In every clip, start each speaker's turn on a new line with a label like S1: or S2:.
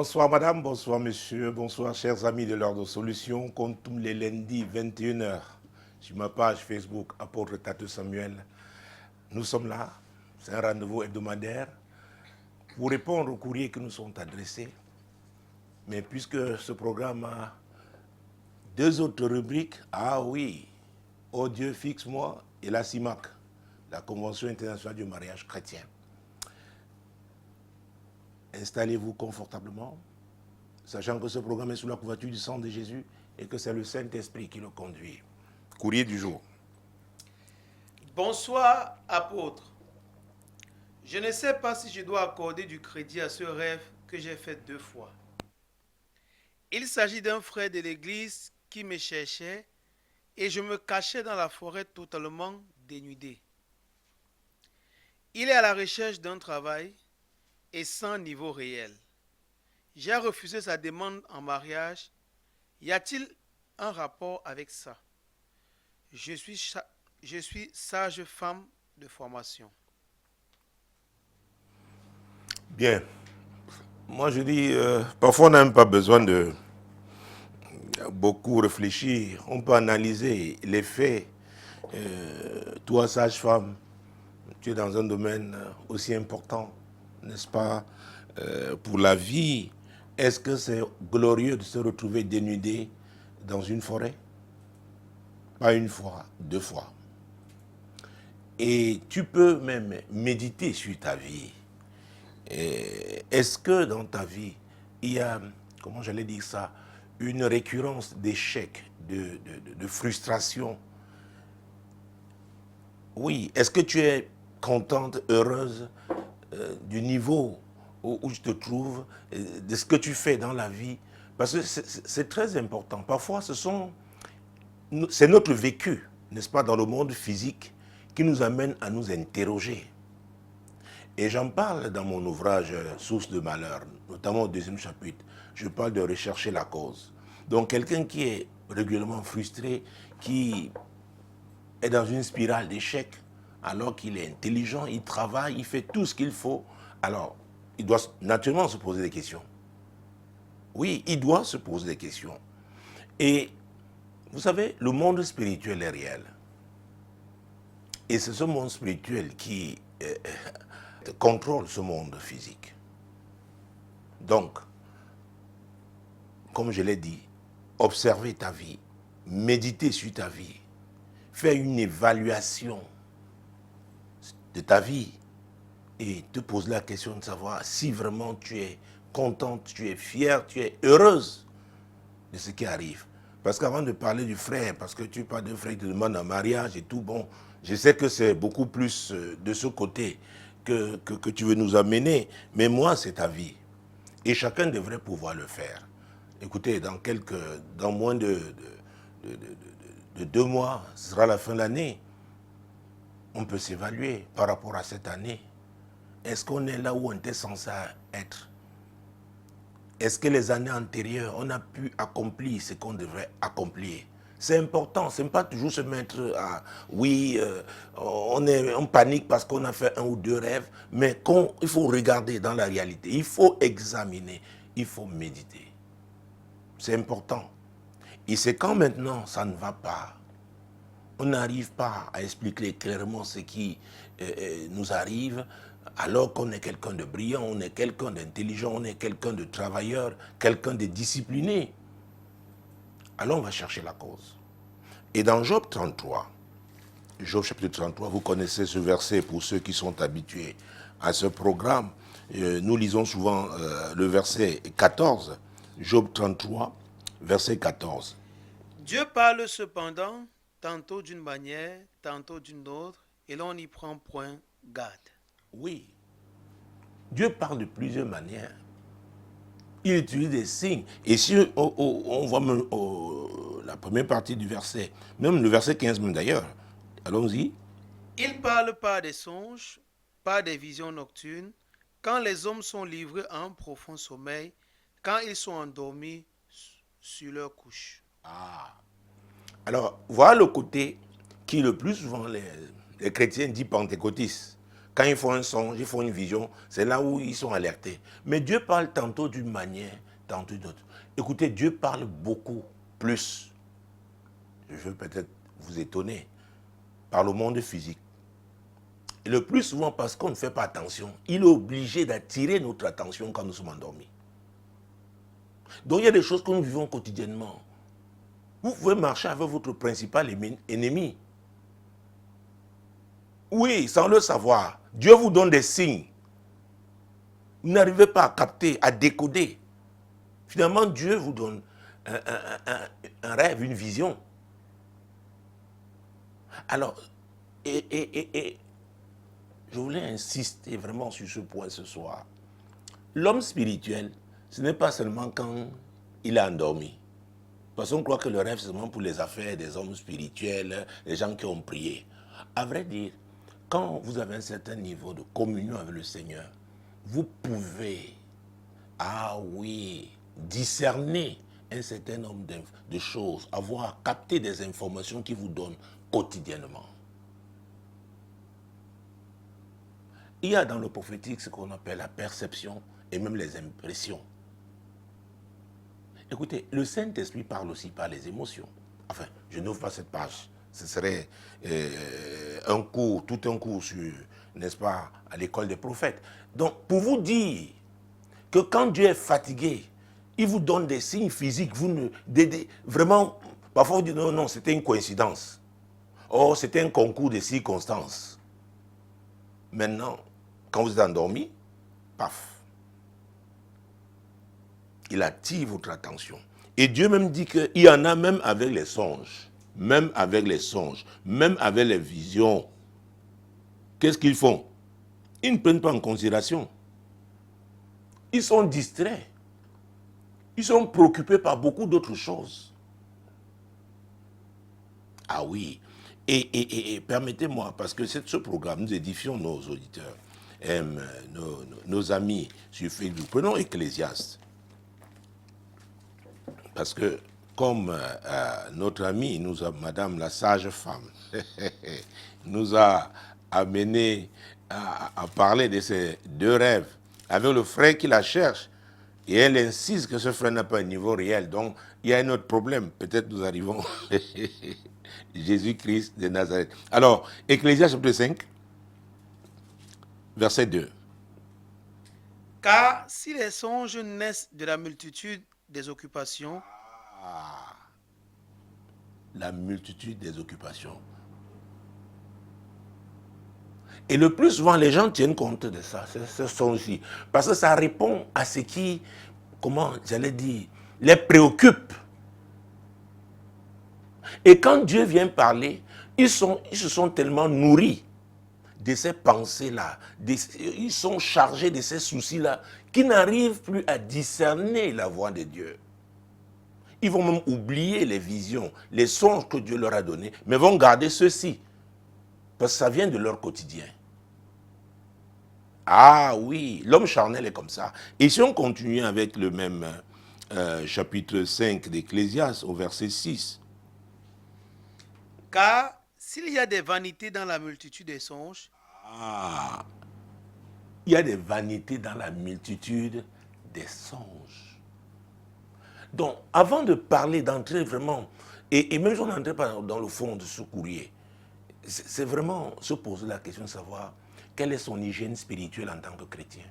S1: Bonsoir madame, bonsoir monsieur, bonsoir chers amis de l'Ordre de Solutions, comme tous les lundis 21h sur ma page Facebook Apôtre Tato Samuel. Nous sommes là, c'est un rendez-vous hebdomadaire pour répondre aux courriers qui nous sont adressés. Mais puisque ce programme a deux autres rubriques, ah oui, oh Dieu fixe-moi et la CIMAC, la Convention internationale du mariage chrétien. Installez-vous confortablement, sachant que ce programme est sous la couverture du sang de Jésus et que c'est le Saint-Esprit qui le conduit. Courrier du jour.
S2: Bonsoir, apôtre. Je ne sais pas si je dois accorder du crédit à ce rêve que j'ai fait 2 fois. Il s'agit d'un frère de l'église qui me cherchait et je me cachais dans la forêt totalement dénudé. Il est à la recherche d'un travail et sans niveau réel. J'ai refusé sa demande en mariage. Y a-t-il un rapport avec ça? Je suis sage-femme de formation.
S1: Bien. Moi, je dis, parfois, on n'a même pas besoin de beaucoup réfléchir. On peut analyser les faits. Toi, sage-femme, tu es dans un domaine aussi important, n'est-ce pas, pour la vie. Est-ce que c'est glorieux de se retrouver dénudé dans une forêt? Pas une fois, 2 fois. Et tu peux même méditer sur ta vie. Est-ce que dans ta vie, il y a, comment j'allais dire ça, une récurrence d'échecs, de frustration? Oui. Est-ce que tu es contente, heureuse du niveau où tu te trouves, de ce que tu fais dans la vie? Parce que c'est très important. Parfois, c'est notre vécu, n'est-ce pas, dans le monde physique qui nous amène à nous interroger. Et j'en parle dans mon ouvrage Source de malheur, notamment au 2e chapitre. Je parle de rechercher la cause. Donc quelqu'un qui est régulièrement frustré, qui est dans une spirale d'échecs, alors qu'il est intelligent, il travaille, il fait tout ce qu'il faut, alors il doit naturellement se poser des questions. Oui, il doit se poser des questions. Et vous savez, le monde spirituel est réel. Et c'est ce monde spirituel qui contrôle ce monde physique. Donc, comme je l'ai dit, observer ta vie, méditer sur ta vie, faire une évaluation de ta vie et te poser la question de savoir si vraiment tu es contente, tu es fière, tu es heureuse de ce qui arrive. Parce qu'avant de parler du frère, parce que tu parles d'un frère qui te demande un mariage et tout, bon, je sais que c'est beaucoup plus de ce côté que tu veux nous amener, mais moi, c'est ta vie. Et chacun devrait pouvoir le faire. Écoutez, dans moins de 2 mois, ce sera la fin de l'année. On peut s'évaluer par rapport à cette année. Est-ce qu'on est là où on était censé être? Est-ce que les années antérieures, on a pu accomplir ce qu'on devrait accomplir? C'est important, ce n'est pas toujours se mettre à... Oui, on panique parce qu'on a fait 1 ou 2 rêves, mais il faut regarder dans la réalité, il faut examiner, il faut méditer. C'est important. Et c'est quand maintenant ça ne va pas, on n'arrive pas à expliquer clairement ce qui nous arrive, alors qu'on est quelqu'un de brillant, on est quelqu'un d'intelligent, on est quelqu'un de travailleur, quelqu'un de discipliné. Alors on va chercher la cause. Et dans Job 33, Job chapitre 33, vous connaissez ce verset pour ceux qui sont habitués à ce programme. Nous lisons souvent le verset 14, Job 33, verset 14.
S2: Dieu parle cependant tantôt d'une manière, tantôt d'une autre, et l'on n'y prend point garde.
S1: Oui, Dieu parle de plusieurs manières. Il utilise des signes. Et si on voit même, la première partie du verset, même le verset 15 même d'ailleurs, allons-y.
S2: Il parle par des songes, par des visions nocturnes, quand les hommes sont livrés à un profond sommeil, quand ils sont endormis sur leur couche.
S1: Ah. Alors, voilà le côté qui le plus souvent les chrétiens disent pentecôtistes. Quand ils font un songe, ils font une vision, c'est là où ils sont alertés. Mais Dieu parle tantôt d'une manière, tantôt d'une autre. Écoutez, Dieu parle beaucoup plus. Je veux peut-être vous étonner par le monde physique. Et le plus souvent parce qu'on ne fait pas attention, il est obligé d'attirer notre attention quand nous sommes endormis. Donc il y a des choses que nous vivons quotidiennement. Vous pouvez marcher avec votre principal ennemi. Oui, sans le savoir. Dieu vous donne des signes. Vous n'arrivez pas à capter, à décoder. Finalement, Dieu vous donne un rêve, une vision. Alors, et je voulais insister vraiment sur ce point ce soir. L'homme spirituel, ce n'est pas seulement quand il est endormi. Parce qu'on croit que le rêve, c'est seulement pour les affaires des hommes spirituels, les gens qui ont prié. À vrai dire, quand vous avez un certain niveau de communion avec le Seigneur, vous pouvez, ah oui, discerner un certain nombre de choses, avoir capté des informations qui vous donnent quotidiennement. Il y a dans le prophétique ce qu'on appelle la perception et même les impressions. Écoutez, le Saint-Esprit parle aussi par les émotions. Enfin, je n'ouvre pas cette page. Ce serait un cours, tout un cours sur, n'est-ce pas, à l'école des prophètes. Donc, pour vous dire que quand Dieu est fatigué, il vous donne des signes physiques. Vous ne, vraiment, parfois vous dites non, non, c'était une coïncidence. Oh, c'était un concours de circonstances. Maintenant, quand vous êtes endormi, paf, il attire votre attention. Et Dieu même dit qu'il y en a même avec les songes. Même avec les songes. Même avec les visions. Qu'est-ce qu'ils font? Ils ne prennent pas en considération. Ils sont distraits. Ils sont préoccupés par beaucoup d'autres choses. Ah oui. Et permettez-moi, parce que ce programme, nous édifions nos auditeurs, nos amis sur Facebook. Prenons Ecclésiaste. Parce que, comme notre amie, Madame la sage femme, nous a amené à parler de ces deux rêves, avec le frère qui la cherche, et elle insiste que ce frère n'a pas un niveau réel. Donc, il y a un autre problème. Peut-être nous arrivons Jésus-Christ de Nazareth. Alors, Ecclésiaste chapitre 5, verset 2.
S2: Car si les songes naissent de la multitude des occupations,
S1: la multitude des occupations. Et le plus souvent, les gens tiennent compte de ça, ce songe-ci. Parce que ça répond à ce qui, comment j'allais dire, les préoccupe. Et quand Dieu vient parler, ils se sont tellement nourris de ces pensées-là. Ils sont chargés de ces soucis-là, qu'ils n'arrivent plus à discerner la voix de Dieu. Ils vont même oublier les visions, les songes que Dieu leur a donnés, mais vont garder ceux-ci. Parce que ça vient de leur quotidien. Ah oui, l'homme charnel est comme ça. Et si on continue avec le même chapitre 5 d'Ecclésiaste au verset 6.
S2: Car s'il y a des vanités dans la multitude des songes,
S1: Il y a des vanités dans la multitude des songes. Donc, avant de parler, d'entrer vraiment, et même si on n'entrait pas dans le fond de ce courrier, c'est vraiment se poser la question de savoir quelle est son hygiène spirituelle en tant que chrétien.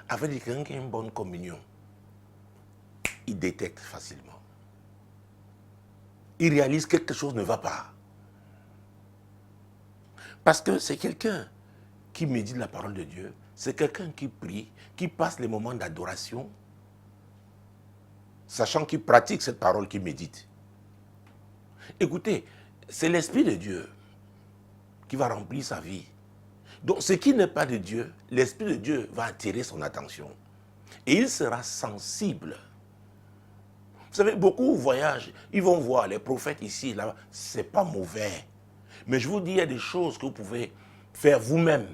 S1: Avec quelqu'un qui a une bonne communion, il détecte facilement. Il réalise que quelque chose ne va pas. Parce que c'est quelqu'un qui médite la parole de Dieu, c'est quelqu'un qui prie, qui passe les moments d'adoration, sachant qu'il pratique cette parole qu'il médite. Écoutez, c'est l'Esprit de Dieu qui va remplir sa vie. Donc, ce qui n'est pas de Dieu, l'Esprit de Dieu va attirer son attention. Et il sera sensible. Vous savez, beaucoup voyagent, ils vont voir les prophètes ici et là-bas. Ce n'est pas mauvais. Mais je vous dis, il y a des choses que vous pouvez faire vous-même.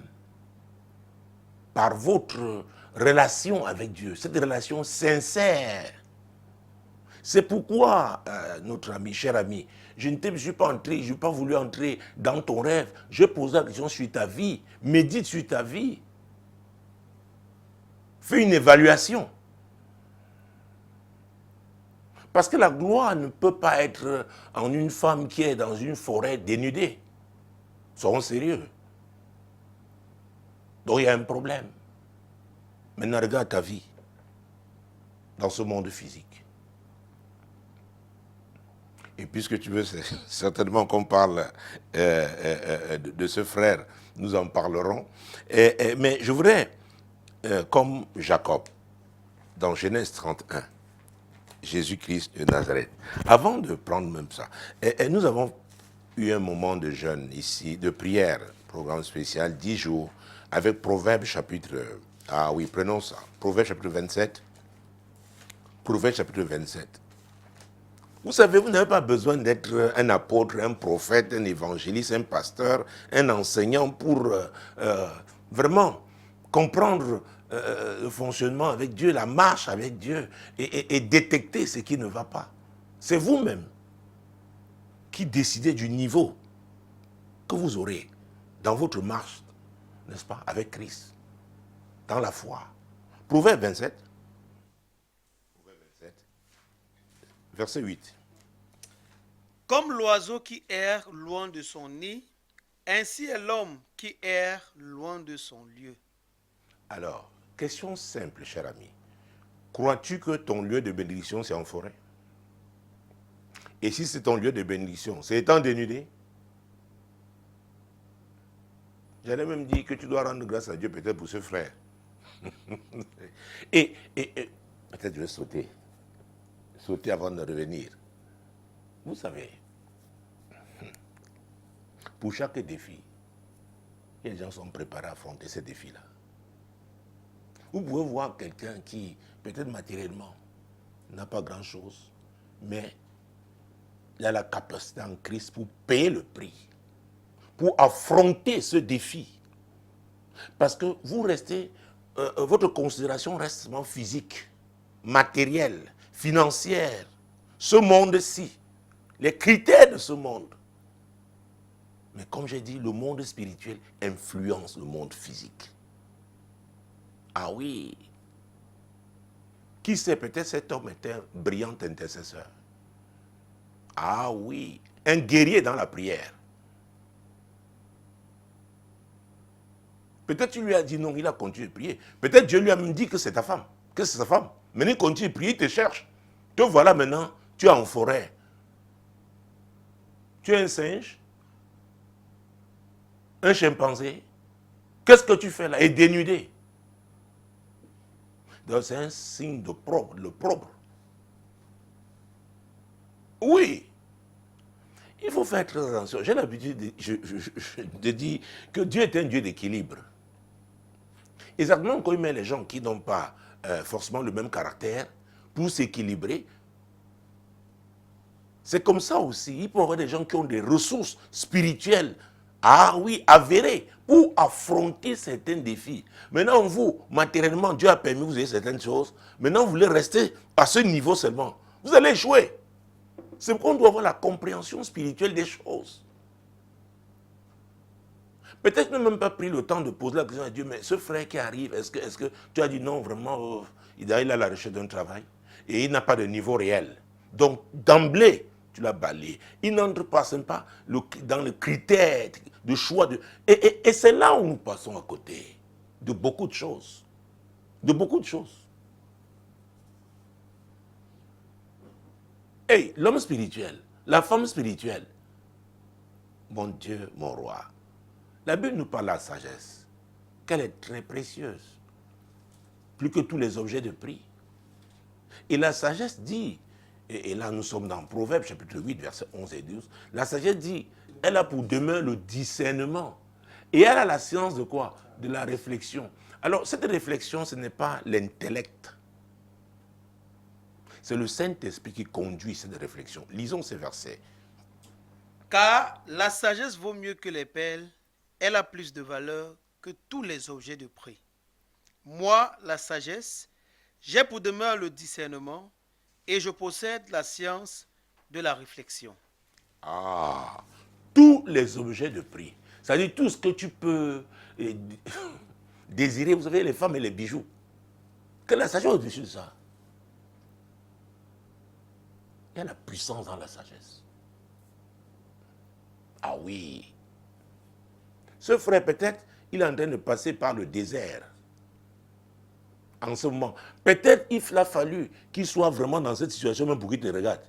S1: Par votre relation avec Dieu. Cette relation sincère. C'est pourquoi, notre ami, cher ami, je ne suis pas entré, je n'ai pas voulu entrer dans ton rêve. Je pose la question sur ta vie. Médite sur ta vie. Fais une évaluation. Parce que la gloire ne peut pas être en une femme qui est dans une forêt dénudée. Soyons sérieux. Donc il y a un problème. Maintenant, regarde ta vie dans ce monde physique. Et puisque tu veux certainement qu'on parle de ce frère, nous en parlerons. Mais je voudrais, comme Jacob, dans Genèse 31, Jésus-Christ de Nazareth, avant de prendre même ça, nous avons eu un moment de jeûne ici, de prière, programme spécial, 10 jours, avec Proverbe chapitre, ah oui, prenons ça, Proverbe chapitre 27, Proverbe chapitre 27. Vous savez, vous n'avez pas besoin d'être un apôtre, un prophète, un évangéliste, un pasteur, un enseignant pour vraiment comprendre le fonctionnement avec Dieu, la marche avec Dieu et détecter ce qui ne va pas. C'est vous-même qui décidez du niveau que vous aurez dans votre marche, n'est-ce pas, avec Christ, dans la foi. Proverbe 27, verset 8.
S2: Comme l'oiseau qui erre loin de son nid, ainsi est l'homme qui erre loin de son lieu.
S1: Alors, question simple, cher ami. Crois-tu que ton lieu de bénédiction, c'est en forêt? Et si c'est ton lieu de bénédiction, c'est étant dénudé? J'allais même dire que tu dois rendre grâce à Dieu peut-être pour ce frère. et peut-être je vais sauter. Sauter avant de revenir. Vous savez, pour chaque défi, les gens sont préparés à affronter ces défis-là. Vous pouvez voir quelqu'un qui, peut-être matériellement, n'a pas grand-chose, mais il a la capacité en Christ pour payer le prix, pour affronter ce défi. Parce que vous restez, votre considération reste seulement physique, matérielle, financière, ce monde-ci, les critères de ce monde. Mais comme j'ai dit, le monde spirituel influence le monde physique. Ah oui. Qui sait, peut-être cet homme était un brillant intercesseur. Ah oui. Un guerrier dans la prière. Peut-être tu lui as dit non, il a continué de prier. Peut-être Dieu lui a même dit que c'est ta femme, que c'est sa femme. Maintenant il continue de prier, il te cherche. Te voilà maintenant, tu es en forêt. Tu es un singe, un chimpanzé. Qu'est-ce que tu fais là? Et dénudé. Donc c'est un signe de propre, le propre. Oui. Il faut faire très attention. J'ai l'habitude de dire que Dieu est un Dieu d'équilibre. Exactement comme il met les gens qui n'ont pas forcément le même caractère pour s'équilibrer. C'est comme ça aussi. Il peut y avoir des gens qui ont des ressources spirituelles, ah oui, avérées, pour affronter certains défis. Maintenant, vous, matériellement, Dieu a permis que vous ayez certaines choses. Maintenant, vous voulez rester à ce niveau seulement. Vous allez échouer. C'est pourquoi on doit avoir la compréhension spirituelle des choses. Peut-être que tu n'as même pas pris le temps de poser la question à Dieu, mais ce frère qui arrive, est-ce que tu as dit non, vraiment, il a la recherche d'un travail et il n'a pas de niveau réel. Donc, d'emblée, tu l'as balayé. Il n'entre pas dans le critère de choix. Et c'est là où nous passons à côté de beaucoup de choses. De beaucoup de choses. Hey, l'homme spirituel, la femme spirituelle, mon Dieu, mon roi, la Bible nous parle de la sagesse, qu'elle est très précieuse, plus que tous les objets de prix. Et la sagesse dit, et là nous sommes dans Proverbe chapitre 8, versets 11 et 12, la sagesse dit, elle a pour demeure le discernement. Et elle a la science de quoi? De la réflexion. Alors cette réflexion, ce n'est pas l'intellect. C'est le Saint-Esprit qui conduit cette réflexion. Lisons ces versets.
S2: Car la sagesse vaut mieux que les perles, elle a plus de valeur que tous les objets de prix. Moi, la sagesse, j'ai pour demeure le discernement, et je possède la science de la réflexion.
S1: Ah, tous les objets de prix. C'est-à-dire tout ce que tu peux désirer, vous savez, les femmes et les bijoux. Quelle est la sagesse au-dessus de ça? Il y a la puissance dans la sagesse. Ah oui. Ce frère, peut-être, il est en train de passer par le désert. En ce moment. Peut-être il a fallu qu'il soit vraiment dans cette situation même pour qu'il te regarde.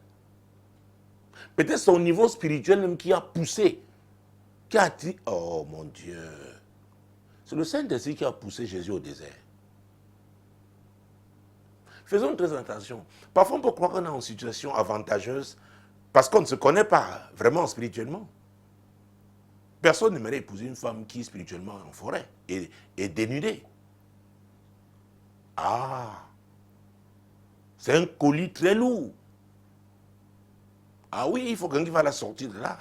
S1: Peut-être son niveau spirituel même qui a poussé, qui a dit, oh mon Dieu. C'est le Saint-Esprit qui a poussé Jésus au désert. Faisons très attention. Parfois on peut croire qu'on est en situation avantageuse parce qu'on ne se connaît pas vraiment spirituellement. Personne n'aimerait épouser une femme qui spirituellement est en forêt et dénudée. Ah, c'est un colis très lourd. Ah oui, il faut quelqu'un qui va la sortir de là.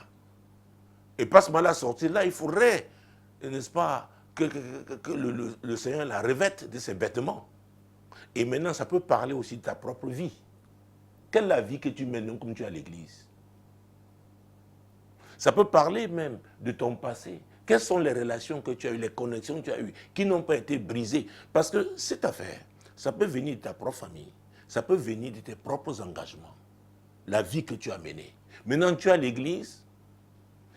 S1: Et pas seulement la sortir de là, il faudrait, n'est-ce pas, que le Seigneur la revête de ses vêtements. Et maintenant, ça peut parler aussi de ta propre vie. Quelle est la vie que tu mènes comme tu es à l'église? Ça peut parler même de ton passé. Quelles sont les relations que tu as eues, les connexions que tu as eues, qui n'ont pas été brisées? Parce que cette affaire, ça peut venir de ta propre famille, ça peut venir de tes propres engagements, la vie que tu as menée. Maintenant, tu es à l'église,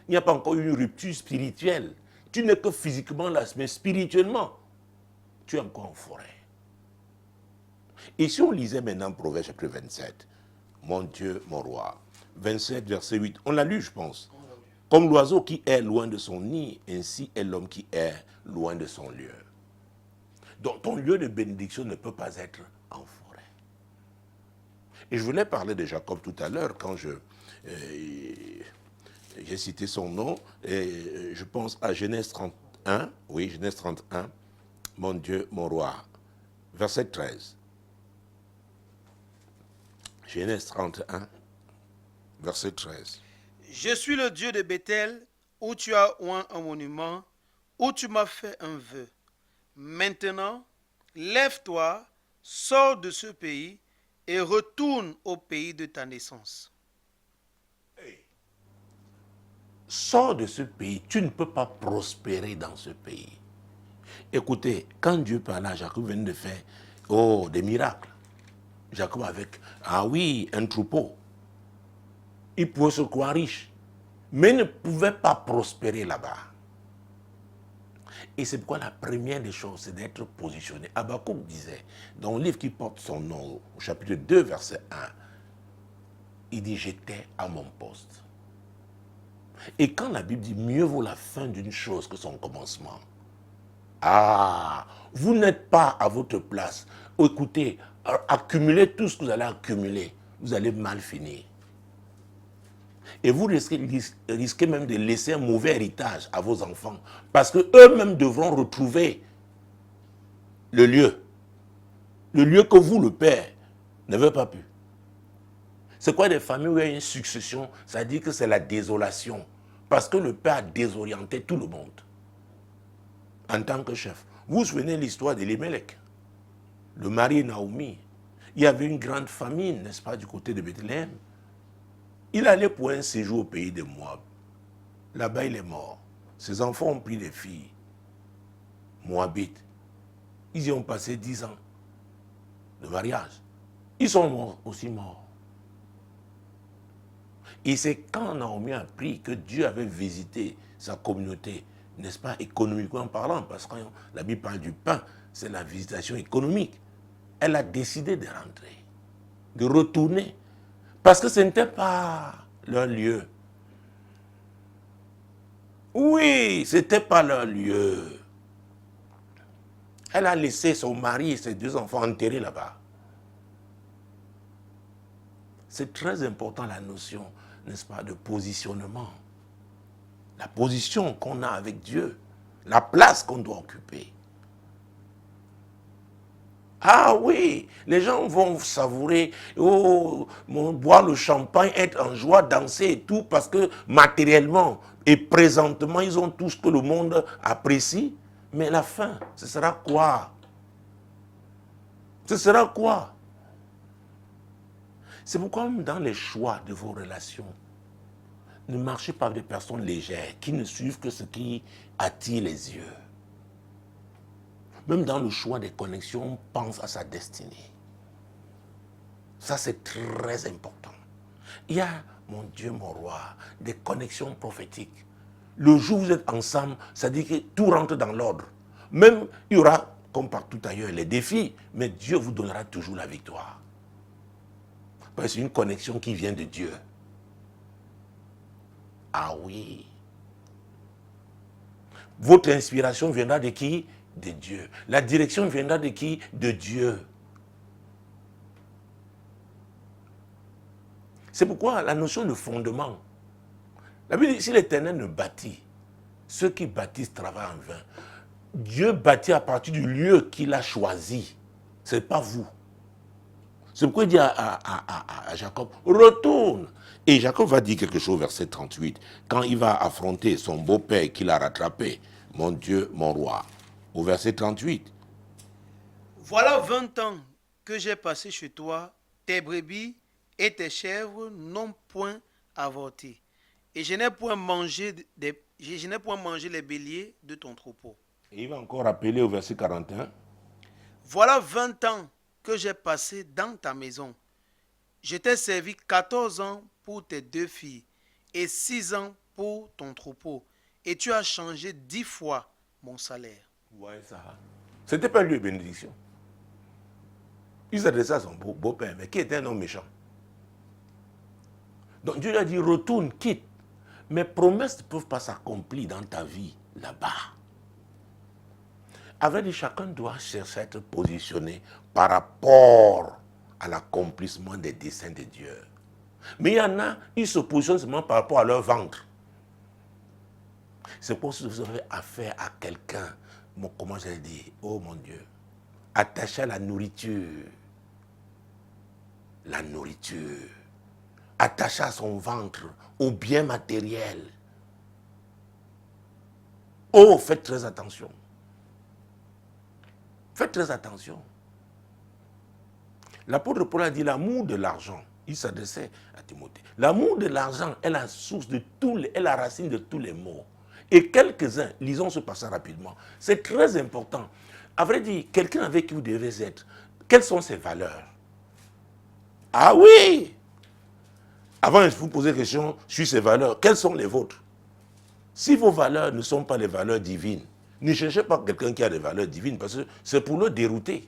S1: il n'y a pas encore une rupture spirituelle. Tu n'es que physiquement là, mais spirituellement, tu es encore en forêt. Et si on lisait maintenant Proverbe chapitre 27, mon Dieu, mon roi, 27, verset 8, on l'a lu, je pense. Comme l'oiseau qui est loin de son nid, ainsi est l'homme qui est loin de son lieu. Donc ton lieu de bénédiction ne peut pas être en forêt. Et je voulais parler de Jacob tout à l'heure quand j'ai cité son nom, et je pense à Genèse 31, oui, Genèse 31, mon Dieu, mon roi, verset 13. Genèse 31, verset 13.
S2: Je suis le Dieu de Bethel, où tu as oint un monument, où tu m'as fait un vœu. Maintenant, lève-toi, sors de ce pays et retourne au pays de ta naissance.
S1: Sors de ce pays, tu ne peux pas prospérer dans ce pays. Écoutez, quand Dieu parlait à Jacob, il venait de faire des miracles. Jacob avec, ah oui, un troupeau. Il pouvait se croire riche, mais il ne pouvait pas prospérer là-bas. Et c'est pourquoi la première des choses, c'est d'être positionné. Habakkuk disait, dans le livre qui porte son nom, au chapitre 2, verset 1, il dit, j'étais à mon poste. Et quand la Bible dit, mieux vaut la fin d'une chose que son commencement. Ah, vous n'êtes pas à votre place. Écoutez, accumulez tout ce que vous allez accumuler. Vous allez mal finir. Et vous risquez même de laisser un mauvais héritage à vos enfants. Parce qu'eux-mêmes devront retrouver le lieu. Le lieu que vous, le père, n'avez pas pu. C'est quoi des familles où il y a une succession? Ça dit que c'est la désolation. Parce que le père a désorienté tout le monde. En tant que chef. Vous vous souvenez de l'histoire d'Elimelech, le mari de Naomi. Il y avait une grande famine, n'est-ce pas, du côté de Bethléem. Il allait pour un séjour au pays de Moab. Là-bas, il est mort. Ses enfants ont pris des filles moabites. Ils y ont passé 10 ans de mariage. Ils sont aussi morts. Et c'est quand Naomi a appris que Dieu avait visité sa communauté, n'est-ce pas, économiquement parlant, parce que quand la Bible parle du pain, c'est la visitation économique. Elle a décidé de rentrer, de retourner, parce que ce n'était pas leur lieu. Oui, ce n'était pas leur lieu. Elle a laissé son mari et ses 2 enfants enterrés là-bas. C'est très important la notion, n'est-ce pas, de positionnement. La position qu'on a avec Dieu, la place qu'on doit occuper. Ah oui, les gens vont savourer, boire le champagne, être en joie, danser et tout, parce que matériellement et présentement, ils ont tout ce que le monde apprécie. Mais la fin, ce sera quoi? Ce sera quoi? C'est pourquoi même dans les choix de vos relations, ne marchez pas avec des personnes légères qui ne suivent que ce qui attire les yeux. Même dans le choix des connexions, on pense à sa destinée. Ça, c'est très important. Il y a, mon Dieu, mon roi, des connexions prophétiques. Le jour où vous êtes ensemble, ça dit que tout rentre dans l'ordre. Même, il y aura, comme partout ailleurs, les défis, mais Dieu vous donnera toujours la victoire. Parce que c'est une connexion qui vient de Dieu. Ah oui. Votre inspiration viendra de qui? De Dieu. La direction viendra de qui? De Dieu. C'est pourquoi la notion de fondement. La Bible dit, si l'Éternel ne bâtit, ceux qui bâtissent travaillent en vain. Dieu bâtit à partir du lieu qu'il a choisi. Ce n'est pas vous. C'est pourquoi il dit à Jacob, retourne. Et Jacob va dire quelque chose, verset 38, quand il va affronter son beau-père qu'il a rattrapé, mon Dieu, mon roi. Au verset 38.
S2: Voilà 20 ans que j'ai passé chez toi, tes brebis et tes chèvres n'ont point avorté. Et je n'ai point mangé les béliers de ton troupeau.
S1: Et il va encore rappeler au verset 41.
S2: Voilà 20 ans que j'ai passé dans ta maison. Je t'ai servi 14 ans pour tes 2 filles et 6 ans pour ton troupeau. Et tu as changé 10 fois mon salaire.
S1: Vous voyez ça? Ce n'était pas lui une bénédiction. Il s'adressait à son beau-père, mais qui était un homme méchant. Donc Dieu lui a dit, retourne, quitte. Mes promesses ne peuvent pas s'accomplir dans ta vie là-bas. À vrai dire, chacun doit chercher à être positionné par rapport à l'accomplissement des desseins de Dieu. Mais il y en a, ils se positionnent seulement par rapport à leur ventre. C'est pour ça que vous avez affaire à quelqu'un, comment je dis, oh mon Dieu, attaché à la nourriture. La nourriture. Attaché à son ventre, au bien matériel. Oh, faites très attention. Faites très attention. L'apôtre Paul a dit l'amour de l'argent. Il s'adressait à Timothée. L'amour de l'argent est la source de est la racine de tous les maux. Et quelques-uns, lisons ce passage rapidement, c'est très important. À vrai dire, quelqu'un avec qui vous devez être, quelles sont ses valeurs? Ah oui! Avant de vous poser la question sur ces valeurs, quelles sont les vôtres? Si vos valeurs ne sont pas les valeurs divines, ne cherchez pas quelqu'un qui a des valeurs divines parce que c'est pour le dérouter.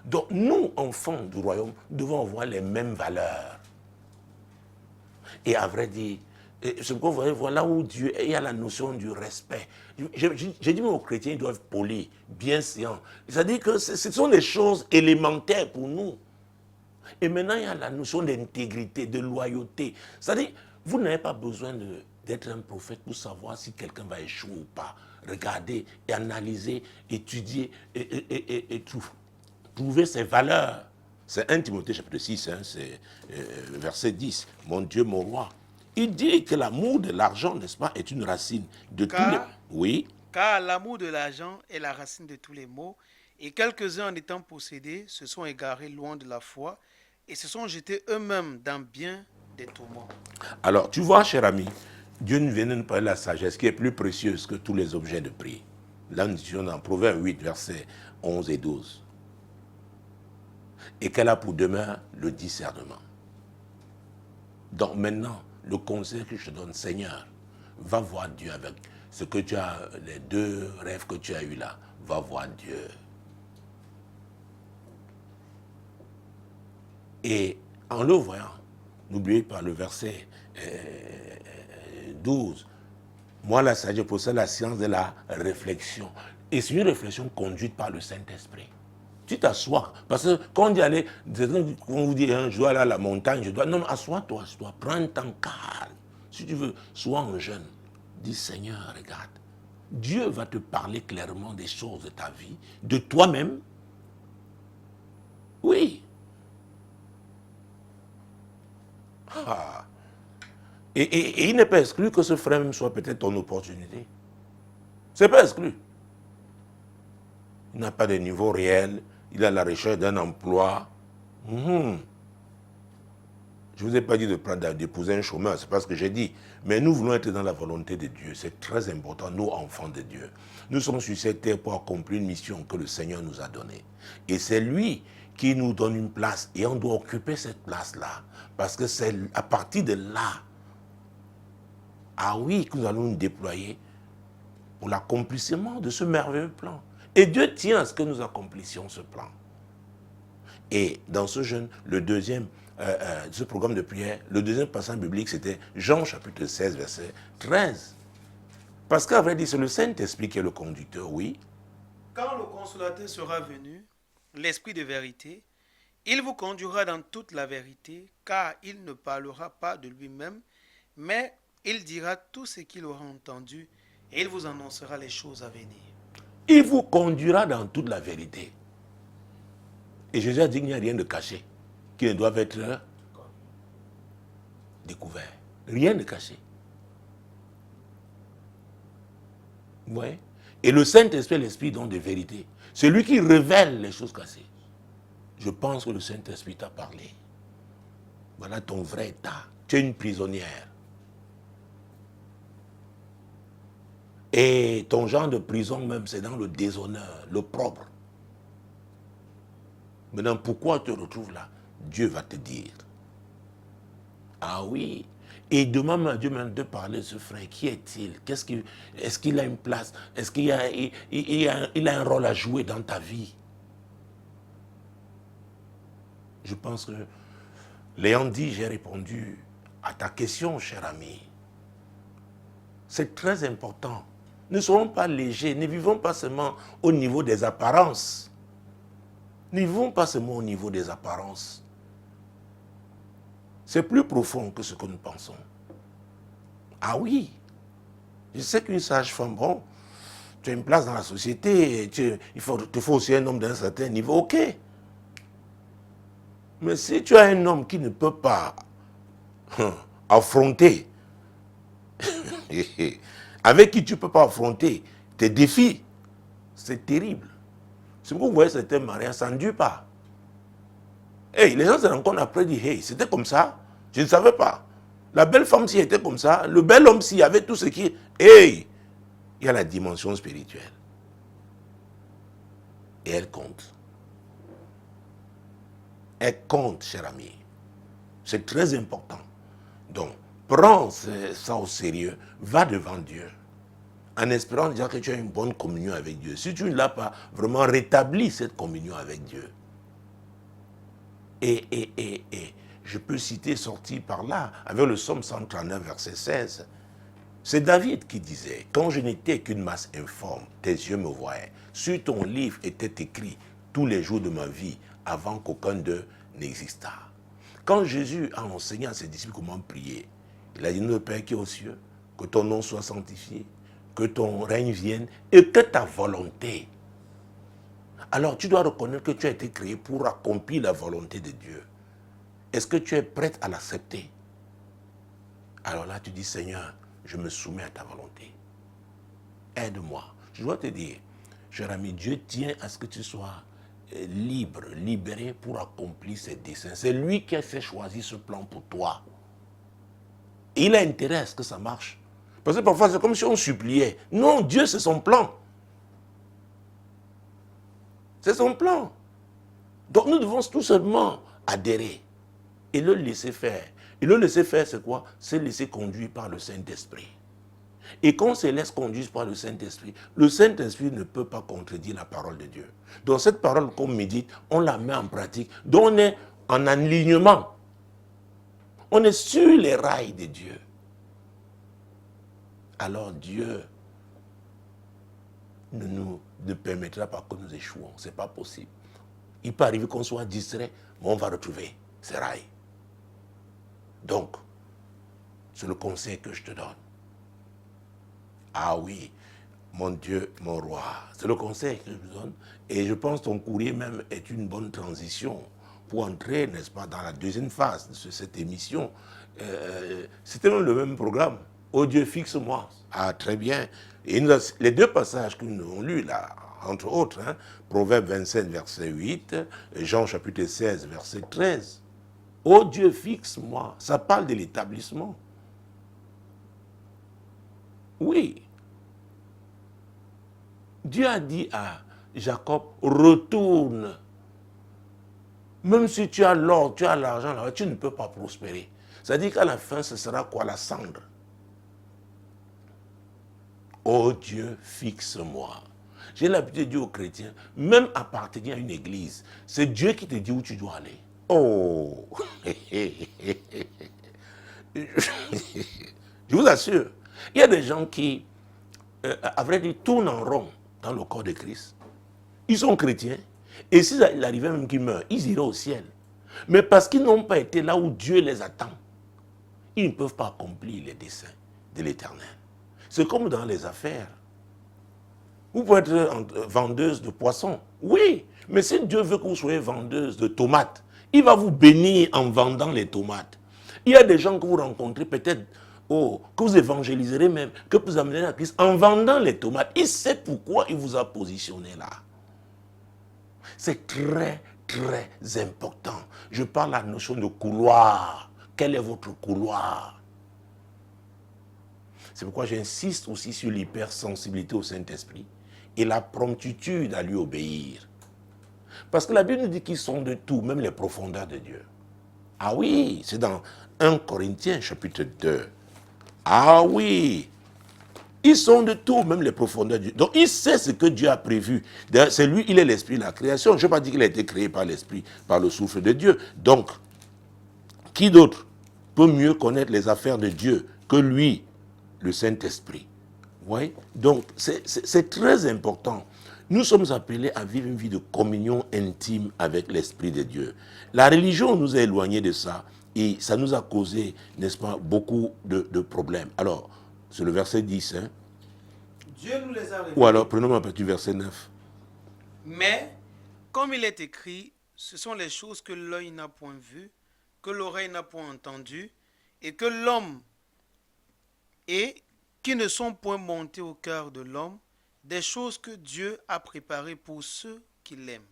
S1: Donc nous, enfants du royaume, devons avoir les mêmes valeurs. Et à vrai dire, c'est pourquoi vous voyez, voilà où Dieu, il y a la notion du respect. J'ai dit aux chrétiens, ils doivent être polis, bienséants. C'est-à-dire que ce sont des choses élémentaires pour nous. Et maintenant, il y a la notion d'intégrité, de loyauté. C'est-à-dire, vous n'avez pas besoin d'être un prophète pour savoir si quelqu'un va échouer ou pas. Regardez et analyser, étudier et trouver ses valeurs. C'est 1 Timothée chapitre 6, hein, c'est verset 10. Mon Dieu, mon roi. Il dit que l'amour de l'argent, n'est-ce pas, est une racine de tous les... Oui.
S2: Car l'amour de l'argent est la racine de tous les maux. Et quelques-uns en étant possédés se sont égarés loin de la foi et se sont jetés eux-mêmes dans bien des tourments.
S1: Alors, tu vois, cher ami, Dieu nous vient de nous parler de la sagesse qui est plus précieuse que tous les objets de prix. Là, nous disons dans Proverbe 8, versets 11 et 12. Et qu'elle a pour demeure le discernement. Donc maintenant, le conseil que je te donne, Seigneur, va voir Dieu avec ce que tu as, les 2 rêves que tu as eus là, va voir Dieu. Et en le voyant, n'oubliez pas le verset 12. Moi, la sagesse possède la science de la réflexion. Et c'est une réflexion conduite par le Saint-Esprit. Tu t'assois. Parce que quand on dit aller, on vous dit, hein, je dois aller à la montagne, je dois. Non, assois-toi, prends un temps calme. Si tu veux, sois un jeune. Dis, Seigneur, regarde. Dieu va te parler clairement des choses de ta vie, de toi-même. Oui. Ah. Et il n'est pas exclu que ce frère même soit peut-être ton opportunité. Ce n'est pas exclu. Il n'a pas de niveau réel. Il a la recherche d'un emploi. Je ne vous ai pas dit d'épouser un chômeur, c'est pas ce que j'ai dit. Mais nous voulons être dans la volonté de Dieu. C'est très important, nous, enfants de Dieu. Nous sommes sur cette terre pour accomplir une mission que le Seigneur nous a donnée. Et c'est lui qui nous donne une place. Et on doit occuper cette place-là. Parce que c'est à partir de là, ah oui, que nous allons nous déployer pour l'accomplissement de ce merveilleux plan. Et Dieu tient à ce que nous accomplissions ce plan. Et dans ce jeûne, le deuxième, ce programme de prière, le deuxième passage biblique, c'était Jean chapitre 16, verset 13. Parce qu'à vrai dire, c'est le Saint-Esprit qui est le conducteur, oui.
S2: Quand le consolateur sera venu, l'Esprit de vérité, il vous conduira dans toute la vérité, car il ne parlera pas de lui-même, mais il dira tout ce qu'il aura entendu et il vous annoncera les choses à venir.
S1: Il vous conduira dans toute la vérité. Et Jésus a dit qu'il n'y a rien de caché qui ne doit être découvert. Rien de caché. Vous voyez? Et le Saint-Esprit est l'Esprit donc de vérité. C'est lui qui révèle les choses cachées. Je pense que le Saint-Esprit t'a parlé. Voilà ton vrai état. Tu es une prisonnière. Et ton genre de prison même, c'est dans le déshonneur, le propre. Maintenant, pourquoi tu te retrouves là? Dieu va te dire. Ah oui. Et demande à Dieu même de parler de ce frère. Qui est-il? Est-ce qu'il a une place? Est-ce qu'il a un rôle à jouer dans ta vie? Je pense que, l'ayant dit, j'ai répondu à ta question, cher ami. C'est très important. Ne soyons pas légers. Ne vivons pas seulement au niveau des apparences. Ne vivons pas seulement au niveau des apparences. C'est plus profond que ce que nous pensons. Ah oui, je sais qu'une sage-femme, bon, tu as une place dans la société, il te faut aussi un homme d'un certain niveau, ok. Mais si tu as un homme qui ne peut pas affronter, avec qui tu ne peux pas affronter tes défis, c'est terrible. C'est pourquoi vous voyez certains mariages, ça ne dure pas. Hey, les gens se rencontrent après et disent, hey, c'était comme ça, je ne savais pas. La belle femme, si elle était comme ça, le bel homme, s'il y avait tout ce qui... Hey, il y a la dimension spirituelle. Et elle compte. Elle compte, cher ami. C'est très important. Donc, prends ça au sérieux, va devant Dieu, en espérant déjà que tu as une bonne communion avec Dieu. Si tu ne l'as pas, vraiment rétablis cette communion avec Dieu. Et je peux citer, sorti par là, avec le psaume 139, verset 16. C'est David qui disait, « Quand je n'étais qu'une masse informe, tes yeux me voyaient. Sur ton livre était écrit tous les jours de ma vie, avant qu'aucun d'eux n'existât. » Quand Jésus a enseigné à ses disciples comment prier, il a dit, « Notre Père qui est aux cieux, que ton nom soit sanctifié, que ton règne vienne, et que ta volonté. » Alors tu dois reconnaître que tu as été créé pour accomplir la volonté de Dieu. Est-ce que tu es prête à l'accepter? Alors là tu dis, Seigneur, je me soumets à ta volonté. Aide-moi. Je dois te dire, cher ami, Dieu tient à ce que tu sois libre, libéré pour accomplir ses desseins. C'est lui qui a fait choisir ce plan pour toi. Et il a intérêt à ce que ça marche. Parce que parfois c'est comme si on suppliait. Non, Dieu c'est son plan. C'est son plan. Donc nous devons tout simplement adhérer et le laisser faire. Et le laisser faire, c'est quoi? C'est laisser conduire par le Saint-Esprit. Et quand on se laisse conduire par le Saint-Esprit ne peut pas contredire la parole de Dieu. Donc cette parole qu'on médite, on la met en pratique. Donc on est en alignement. On est sur les rails de Dieu. Alors Dieu ne permettra pas que nous échouons. Ce n'est pas possible. Il peut arriver qu'on soit distrait, mais on va retrouver ces rails. Donc, c'est le conseil que je te donne. Ah oui, mon Dieu, mon roi. C'est le conseil que je te donne. Et je pense que ton courrier même est une bonne transition pour entrer, n'est-ce pas, dans la deuxième phase de cette émission. C'était même le même programme. Oh Dieu, fixe-moi. Ah, très bien. Et les deux passages que nous avons lus là, entre autres, hein, Proverbe 27, verset 8, Jean chapitre 16, verset 13. Oh Dieu, fixe-moi. Ça parle de l'établissement. Oui. Dieu a dit à Jacob, retourne. Même si tu as l'or, tu as l'argent, tu ne peux pas prospérer. C'est-à-dire qu'à la fin, ce sera quoi? La cendre. Oh Dieu, fixe-moi. J'ai l'habitude de dire aux chrétiens, même appartenir à une église, c'est Dieu qui te dit où tu dois aller. Oh. Je vous assure, il y a des gens qui, à vrai dire, tournent en rond dans le corps de Christ. Ils sont chrétiens. Et s'il arrivait même qu'ils meurent, ils iraient au ciel. Mais parce qu'ils n'ont pas été là où Dieu les attend, ils ne peuvent pas accomplir les desseins de l'Éternel. C'est comme dans les affaires. Vous pouvez être vendeuse de poissons. Oui, mais si Dieu veut que vous soyez vendeuse de tomates, il va vous bénir en vendant les tomates. Il y a des gens que vous rencontrez peut-être, que vous évangéliserez même, que vous amenerez à Christ en vendant les tomates. Il sait pourquoi il vous a positionné là. C'est très, très important. Je parle de la notion de couloir. Quel est votre couloir? C'est pourquoi j'insiste aussi sur l'hypersensibilité au Saint-Esprit et la promptitude à lui obéir. Parce que la Bible nous dit qu'ils sont de tout, même les profondeurs de Dieu. Ah oui, c'est dans 1 Corinthiens chapitre 2. Ah oui, ils sont de tout, même les profondeurs de Dieu. Donc il sait ce que Dieu a prévu. C'est lui, il est l'esprit de la création. Je ne vais pas dire qu'il a été créé par l'esprit, par le souffle de Dieu. Donc, qui d'autre peut mieux connaître les affaires de Dieu que lui, le Saint-Esprit? Oui. Donc, c'est très important. Nous sommes appelés à vivre une vie de communion intime avec l'Esprit de Dieu. La religion nous a éloignés de ça et ça nous a causé, n'est-ce pas, beaucoup de problèmes. Alors, c'est le verset 10. Hein?
S2: Dieu nous les a révélés.
S1: Ou alors, prenons un petit verset 9.
S2: Mais, comme il est écrit, ce sont les choses que l'œil n'a point vues, que l'oreille n'a point entendues, et que l'homme et qui ne sont point montées au cœur de l'homme, des choses que Dieu a préparées pour ceux qui l'aiment.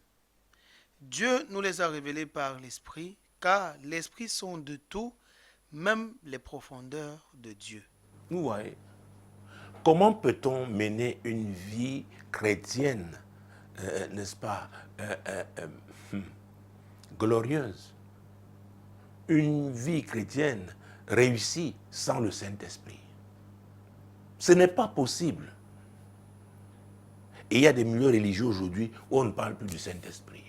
S2: Dieu nous les a révélées par l'Esprit, car l'Esprit sonde de tout, même les profondeurs de Dieu.
S1: Vous voyez, comment peut-on mener une vie chrétienne, n'est-ce pas, glorieuse? Une vie chrétienne réussie sans le Saint-Esprit. Ce n'est pas possible. Et il y a des milieux religieux aujourd'hui où on ne parle plus du Saint-Esprit.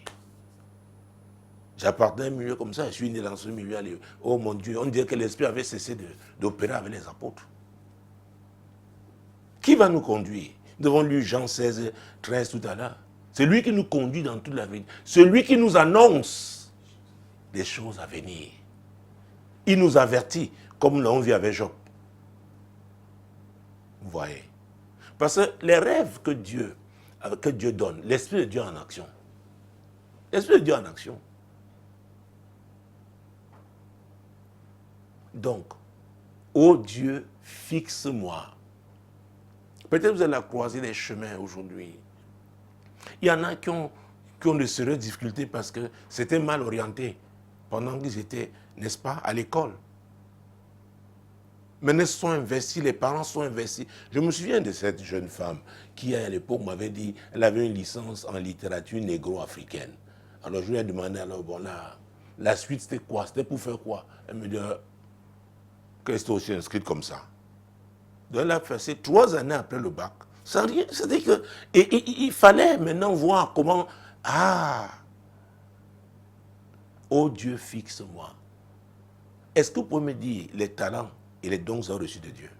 S1: J'appartenais à un milieu comme ça, je suis né dans ce milieu. Oh mon Dieu, on dirait que l'Esprit avait cessé d'opérer avec les apôtres. Qui va nous conduire? Nous avons lu Jean 16, 13 tout à l'heure. C'est lui qui nous conduit dans toute la vie. Celui qui nous annonce des choses à venir. Il nous avertit, comme l'on vit avec Job. Vous voyez? Parce que les rêves que Dieu donne, l'Esprit de Dieu en action. L'Esprit de Dieu en action. Donc, ô Dieu, fixe-moi. Peut-être vous allez la croiser des chemins aujourd'hui. Il y en a qui ont de sérieuses difficultés parce que c'était mal orienté pendant qu'ils étaient, n'est-ce pas, à l'école. Maintenant, ils sont investis, les parents sont investis. Je me souviens de cette jeune femme qui, à l'époque, m'avait dit qu'elle avait une licence en littérature négro-africaine. Alors, je lui ai demandé, alors, bon, la suite, c'était quoi? C'était pour faire quoi? Elle me dit qu'elle était aussi inscrite comme ça. Donc, elle a passé 3 années après le bac. Sans rien. C'est-à-dire que. Et il fallait maintenant voir comment. Ah! Oh Dieu, fixe-moi. Est-ce que vous pouvez me dire les talents et les dons reçus de Dieu?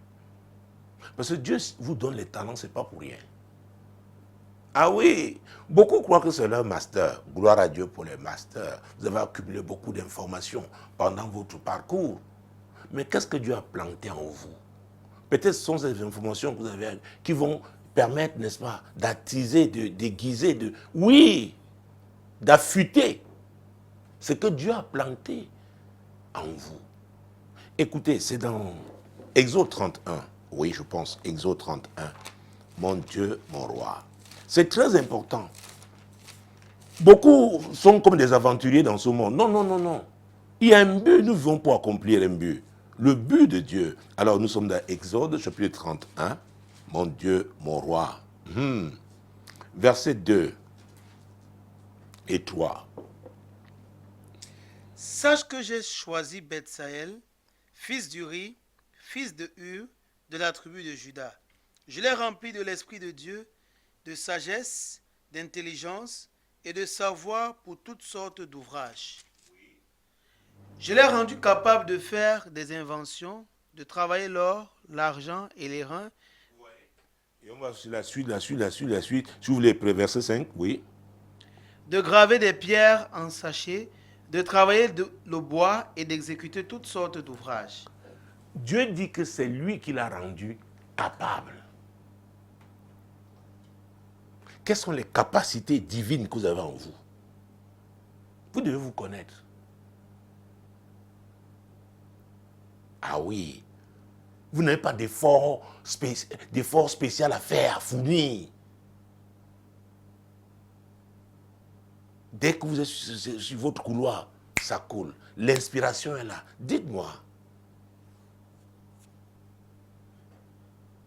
S1: Parce que Dieu vous donne les talents, ce n'est pas pour rien. Ah oui, beaucoup croient que c'est leur master. Gloire à Dieu pour les masters. Vous avez accumulé beaucoup d'informations pendant votre parcours. Mais qu'est-ce que Dieu a planté en vous? Peut-être ce sont ces informations que vous avez qui vont permettre, n'est-ce pas, d'attiser, de déguiser, oui, d'affûter ce que Dieu a planté en vous. Écoutez, c'est dans Exode 31. Oui, je pense, Exode 31. Mon Dieu, mon roi. C'est très important. Beaucoup sont comme des aventuriers dans ce monde. Non, non, non, non. Il y a un but, nous vivons pour accomplir un but. Le but de Dieu. Alors nous sommes dans Exode, chapitre 31. Mon Dieu, mon roi. Verset 2 et 3.
S2: Sache que j'ai choisi Bethsaël, fils d'Uri, fils de Hur, de la tribu de Juda. Je l'ai rempli de l'Esprit de Dieu, de sagesse, d'intelligence et de savoir pour toutes sortes d'ouvrages. Je l'ai rendu capable de faire des inventions, de travailler l'or, l'argent et les reins.
S1: Et on va sur la suite. Si vous voulez, verset 5, oui.
S2: De graver des pierres en sachet, de travailler le bois et d'exécuter toutes sortes d'ouvrages.
S1: Dieu dit que c'est lui qui l'a rendu capable. Quelles sont les capacités divines que vous avez en vous? Vous devez vous connaître. Ah oui. Vous n'avez pas d'effort spécial à faire, à fournir. Dès que vous êtes sur votre couloir, ça coule. L'inspiration est là. Dites-moi.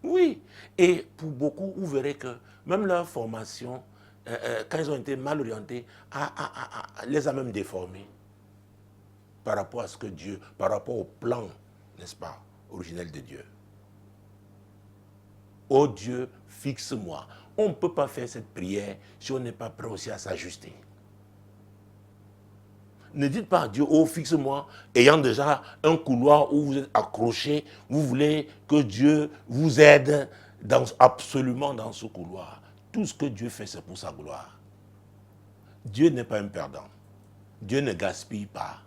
S1: Oui. Et pour beaucoup, vous verrez que même leur formation, quand ils ont été mal orientés, les a même déformés par rapport à ce que Dieu, par rapport au plan, n'est-ce pas, originel de Dieu. Oh Dieu, fixe-moi. On ne peut pas faire cette prière si on n'est pas prêt aussi à s'ajuster. Ne dites pas à Dieu, oh fixe-moi, ayant déjà un couloir où vous êtes accroché, vous voulez que Dieu vous aide absolument dans ce couloir. Tout ce que Dieu fait, c'est pour sa gloire. Dieu n'est pas un perdant. Dieu ne gaspille pas.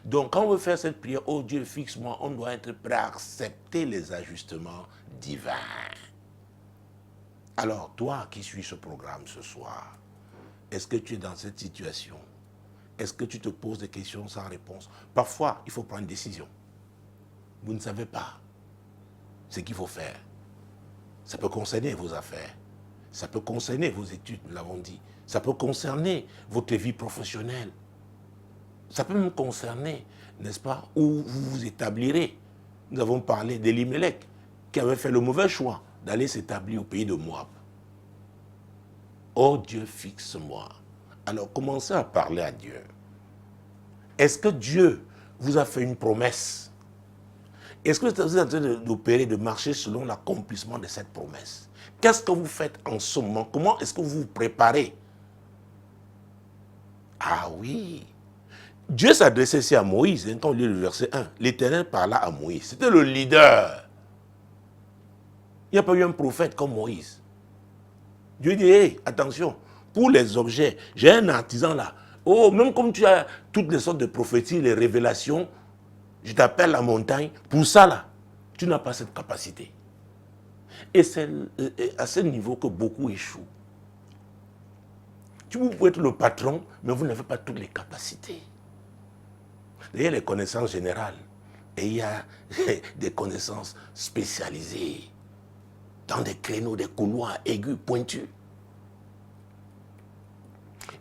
S1: Donc quand on veut faire cette prière, oh Dieu, fixe-moi, on doit être prêt à accepter les ajustements divins. Alors, toi qui suis ce programme ce soir, est-ce que tu es dans cette situation? Est-ce que tu te poses des questions sans réponse? Parfois, il faut prendre une décision. Vous ne savez pas ce qu'il faut faire. Ça peut concerner vos affaires. Ça peut concerner vos études, nous l'avons dit. Ça peut concerner votre vie professionnelle. Ça peut même concerner, n'est-ce pas, où vous vous établirez. Nous avons parlé d'Elimelech, qui avait fait le mauvais choix d'aller s'établir au pays de Moab. Oh Dieu, fixe-moi. Alors commencez à parler à Dieu. Est-ce que Dieu vous a fait une promesse? Est-ce que vous êtes en train d'opérer, de marcher selon l'accomplissement de cette promesse? Qu'est-ce que vous faites en ce moment? Comment est-ce que vous vous préparez? Ah oui. Dieu s'adressait ici à Moïse, quand on lit le verset 1. L'Éternel parla à Moïse. C'était le leader. Il n'y a pas eu un prophète comme Moïse. Dieu dit, hey, attention, pour les objets, j'ai un artisan là. Oh, même comme tu as toutes les sortes de prophéties, les révélations, je t'appelle la montagne. Pour ça là, tu n'as pas cette capacité. Et c'est à ce niveau que beaucoup échouent. Tu peux être le patron, mais vous n'avez pas toutes les capacités. Il y a les connaissances générales et il y a des connaissances spécialisées dans des créneaux, des couloirs aigus, pointus.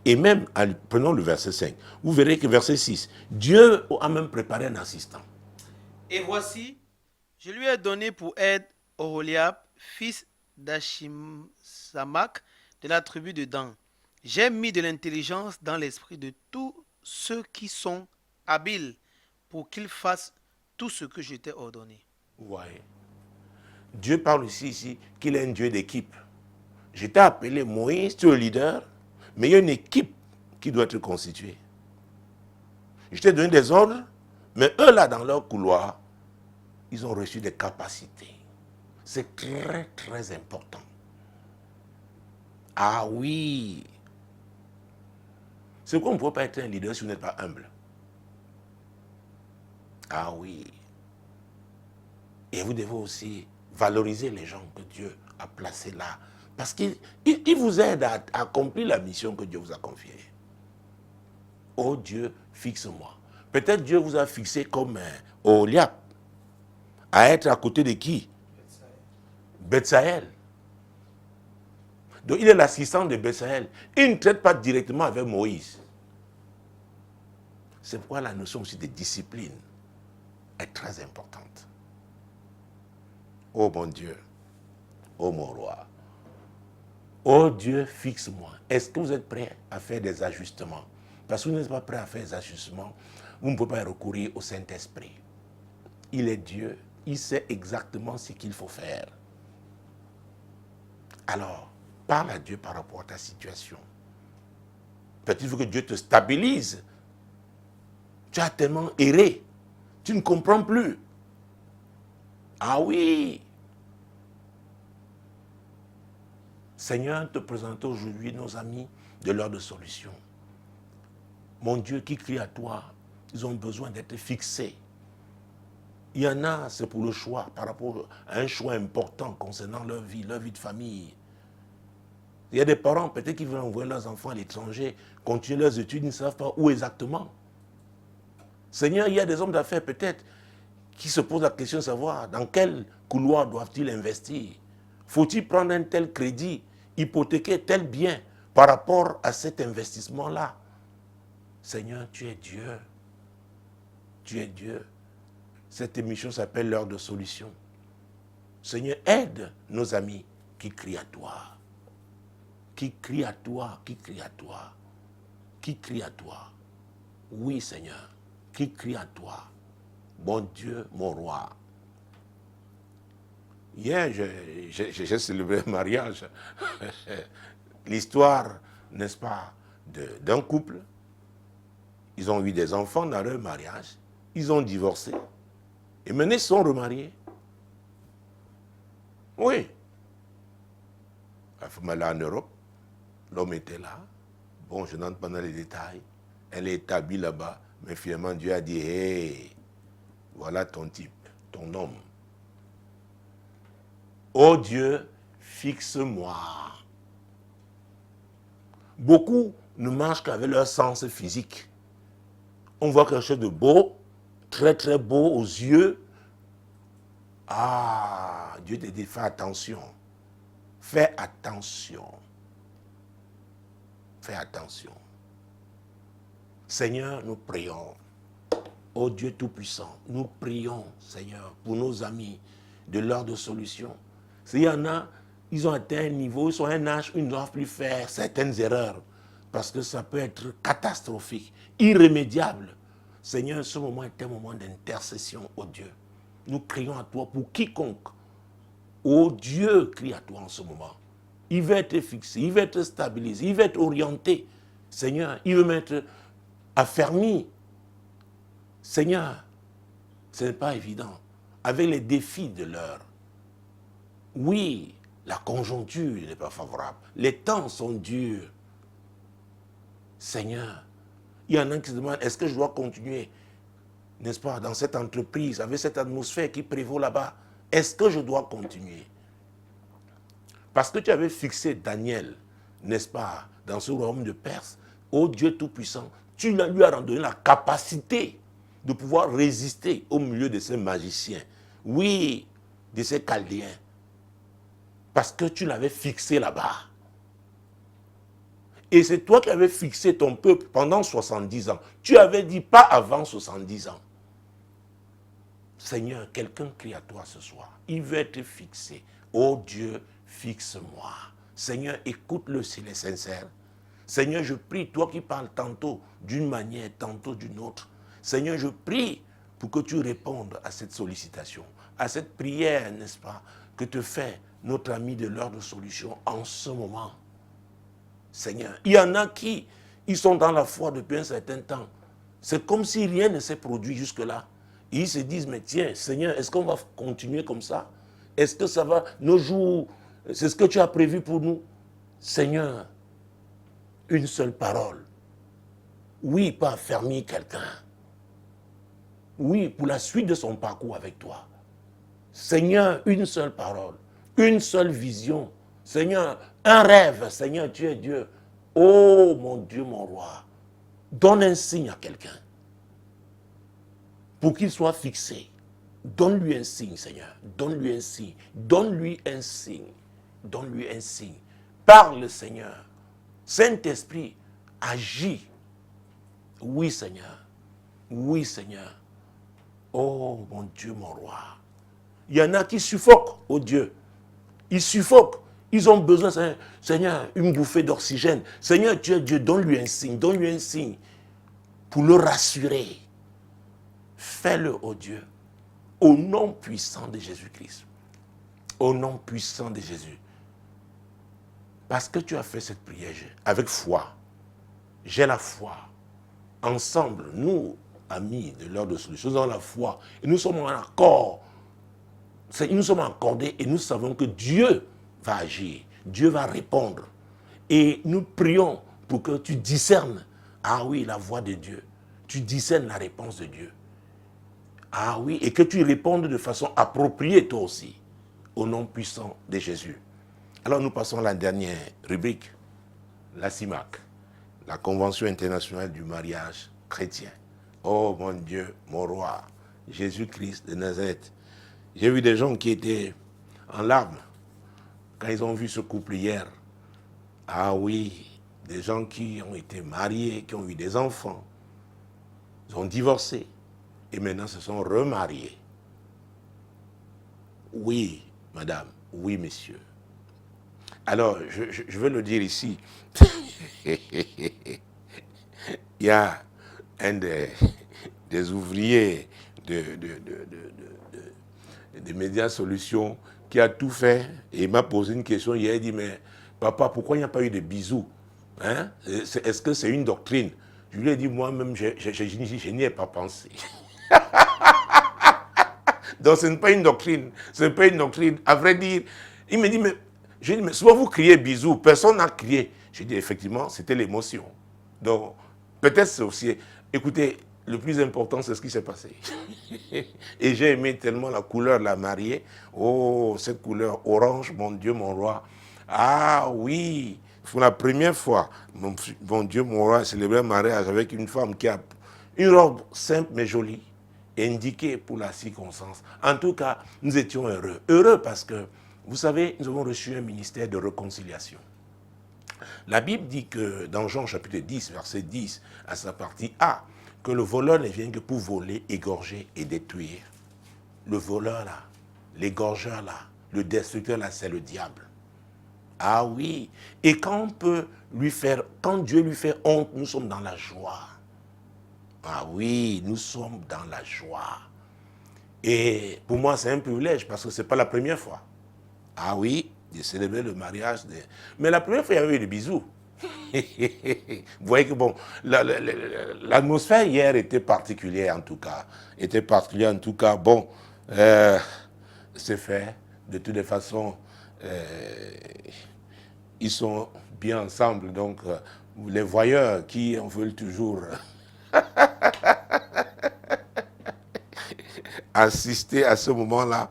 S1: Et même, prenons le verset 5, vous verrez que verset 6, Dieu a même préparé un assistant.
S2: Et voici, je lui ai donné pour aide Oholiab, fils d'Achisamach, de la tribu de Dan. J'ai mis de l'intelligence dans l'esprit de tous ceux qui sont habiles pour qu'ils fassent tout ce que je t'ai ordonné.
S1: Vous voyez, Dieu parle ici qu'il est un Dieu d'équipe. Je t'ai appelé Moïse, tu es le leader, mais il y a une équipe qui doit être constituée. Je t'ai donné des ordres, mais eux là dans leur couloir, ils ont reçu des capacités. C'est très très important. Ah oui. C'est pourquoi on ne peut pas être un leader si vous n'êtes pas humble. Ah oui. Et vous devez aussi valoriser les gens que Dieu a placés là. Parce qu'ils vous aident à accomplir la mission que Dieu vous a confiée. Oh Dieu, fixe-moi. Peut-être Dieu vous a fixé comme Oholiab. À être à côté de qui? Bethsaël. Donc il est l'assistant de Bethsaël. Il ne traite pas directement avec Moïse. C'est pourquoi la notion aussi de discipline est très importante. Oh mon Dieu, oh mon roi, oh Dieu, fixe-moi. Est-ce que vous êtes prêts à faire des ajustements? Parce que vous n'êtes pas prêts à faire des ajustements, vous ne pouvez pas recourir au Saint-Esprit. Il est Dieu, il sait exactement ce qu'il faut faire. Alors, parle à Dieu par rapport à ta situation. Peut-être qu'il faut que Dieu te stabilise. Tu as tellement erré, tu ne comprends plus. Ah oui. Seigneur, te présente aujourd'hui nos amis de l'heure de solution. Mon Dieu, qui crie à toi, ils ont besoin d'être fixés. Il y en a, c'est pour le choix, par rapport à un choix important concernant leur vie de famille. Il y a des parents, peut-être qu'ils veulent envoyer leurs enfants à l'étranger, continuer leurs études, ils ne savent pas où exactement. Seigneur, il y a des hommes d'affaires peut-être qui se posent la question de savoir dans quel couloir doivent-ils investir. Faut-il prendre un tel crédit, hypothéquer tel bien par rapport à cet investissement-là? Seigneur, tu es Dieu. Tu es Dieu. Cette émission s'appelle l'heure de solution. Seigneur, aide nos amis qui crient à toi. Qui crient à toi, qui crient à toi. Qui crient à toi. Oui, Seigneur, qui crient à toi. Bon Dieu, mon roi. Hier, j'ai célébré un mariage. L'histoire, n'est-ce pas, d'un couple. Ils ont eu des enfants dans leur mariage. Ils ont divorcé. Et maintenant, ils sont remariés. Oui. La femme est là en Europe. L'homme était là. Bon, je n'entre pas dans les détails. Elle est établie là-bas. Mais finalement, Dieu a dit, hé, voilà ton type, ton homme. Oh Dieu, fixe-moi. Beaucoup ne marchent qu'avec leur sens physique. On voit quelque chose de beau, très très beau aux yeux. Ah, Dieu te dit, fais attention. Fais attention. Fais attention. Seigneur, nous prions. Oh Dieu Tout-Puissant, nous prions, Seigneur, pour nos amis de l'heure de solution. S'il y en a, ils ont atteint un niveau, ils sont à un âge où ils ne doivent plus faire certaines erreurs. Parce que ça peut être catastrophique, irrémédiable. Seigneur, ce moment est un moment d'intercession, oh Dieu. Nous crions à toi pour quiconque. Oh Dieu, crie à toi en ce moment. Il va être fixé, il va être stabilisé, il va être orienté. Seigneur, il veut m'être affermi. Seigneur, ce n'est pas évident. Avec les défis de l'heure. Oui, la conjoncture n'est pas favorable. Les temps sont durs. Seigneur, il y en a qui se demandent, est-ce que je dois continuer, n'est-ce pas, dans cette entreprise, avec cette atmosphère qui prévaut là-bas? Est-ce que je dois continuer? Parce que tu avais fixé Daniel, n'est-ce pas, dans ce royaume de Perse, ô Dieu Tout-Puissant, tu lui as donné la capacité de pouvoir résister au milieu de ces magiciens. Oui, de ces Chaldéens. Parce que tu l'avais fixé là-bas. Et c'est toi qui avais fixé ton peuple pendant 70 ans. Tu avais dit pas avant 70 ans. Seigneur, quelqu'un crie à toi ce soir. Il veut être fixé. Oh Dieu, fixe-moi. Seigneur, écoute-le s'il est sincère. Seigneur, je prie, toi qui parles tantôt d'une manière, tantôt d'une autre. Seigneur, je prie pour que tu répondes à cette sollicitation, à cette prière, n'est-ce pas, que te fait notre ami de l'heure de solution en ce moment. Seigneur, il y en a qui, ils sont dans la foi depuis un certain temps. C'est comme si rien ne s'est produit jusque-là. Ils se disent, mais tiens, Seigneur, est-ce qu'on va continuer comme ça? Est-ce que ça va, nos jours, c'est ce que tu as prévu pour nous? Seigneur, une seule parole. Oui, pas affermir quelqu'un. Oui, pour la suite de son parcours avec toi. Seigneur, une seule parole, une seule vision. Seigneur, un rêve. Seigneur, tu es Dieu. Oh mon Dieu, mon roi, donne un signe à quelqu'un pour qu'il soit fixé. Donne-lui un signe, Seigneur. Donne-lui un signe. Donne-lui un signe. Donne-lui un signe. Parle, Seigneur. Saint-Esprit, agis. Oui, Seigneur. Oui, Seigneur. Oh, mon Dieu, mon roi. Il y en a qui suffoquent, oh Dieu. Ils suffoquent. Ils ont besoin, Seigneur, une bouffée d'oxygène. Seigneur, tu es Dieu, donne-lui un signe pour le rassurer. Fais-le, oh Dieu, au nom puissant de Jésus-Christ. Au nom puissant de Jésus. Parce que tu as fait cette prière avec foi. J'ai la foi. Ensemble, nous, amis de l'heure de solution, nous avons la foi. Et nous sommes en accord. Nous sommes accordés et nous savons que Dieu va agir. Dieu va répondre. Et nous prions pour que tu discernes, ah oui, la voix de Dieu. Tu discernes la réponse de Dieu. Ah oui, et que tu répondes de façon appropriée toi aussi. Au nom puissant de Jésus. Alors nous passons à la dernière rubrique, la CIMAC, la Convention internationale du mariage chrétien. Oh mon Dieu, mon roi, Jésus-Christ de Nazareth. J'ai vu des gens qui étaient en larmes quand ils ont vu ce couple hier. Ah oui, des gens qui ont été mariés, qui ont eu des enfants, ils ont divorcé et maintenant se sont remariés. Oui, madame, oui, monsieur. Alors, je veux le dire ici. Il y a un des ouvriers des médias solutions qui a tout fait et il m'a posé une question hier. Il dit, mais papa, pourquoi il n'y a pas eu de bisous, hein? Est-ce que c'est une doctrine? Je lui ai dit, moi-même, je n'y ai pas pensé. Donc, ce n'est pas une doctrine. Ce n'est pas une doctrine. À vrai dire, il me dit, mais souvent vous criez bisous, personne n'a crié. J'ai dit, effectivement, c'était l'émotion. Donc, peut-être c'est aussi... Écoutez, le plus important, c'est ce qui s'est passé. Et j'ai aimé tellement la couleur de la mariée. Oh, cette couleur orange, mon Dieu, mon roi. Ah oui, pour la première fois, mon Dieu, mon roi a célébré un mariage avec une femme qui a une robe simple mais jolie, indiquée pour la circonstance. En tout cas, nous étions heureux. Heureux parce que, vous savez, nous avons reçu un ministère de réconciliation. La Bible dit que dans Jean chapitre 10, verset 10, à sa partie A, que le voleur ne vient que pour voler, égorger et détruire. Le voleur là, l'égorgeur là, le destructeur là, c'est le diable. Ah oui, et quand Dieu lui fait honte, nous sommes dans la joie. Ah oui, nous sommes dans la joie. Et pour moi, c'est un privilège parce que ce n'est pas la première fois. Ah oui, de célébrer le mariage. Mais la première fois, il y avait eu des bisous. Vous voyez que bon, l'atmosphère hier était particulière en tout cas. Bon, c'est fait. De toutes les façons, ils sont bien ensemble. Donc, les voyeurs qui en veulent toujours assister à ce moment-là,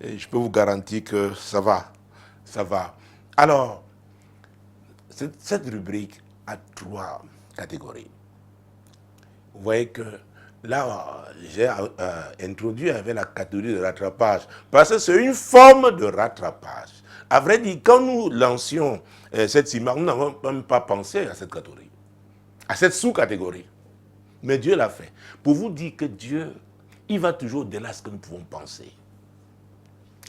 S1: je peux vous garantir que ça va. Ça va. Alors, cette rubrique a 3 catégories. Vous voyez que là, j'ai introduit avec la catégorie de rattrapage, parce que c'est une forme de rattrapage. À vrai dire, quand nous lancions cette CIMAC, nous n'avons même pas pensé à cette catégorie, à cette sous-catégorie. Mais Dieu l'a fait. Pour vous dire que Dieu, il va toujours au-delà de ce que nous pouvons penser.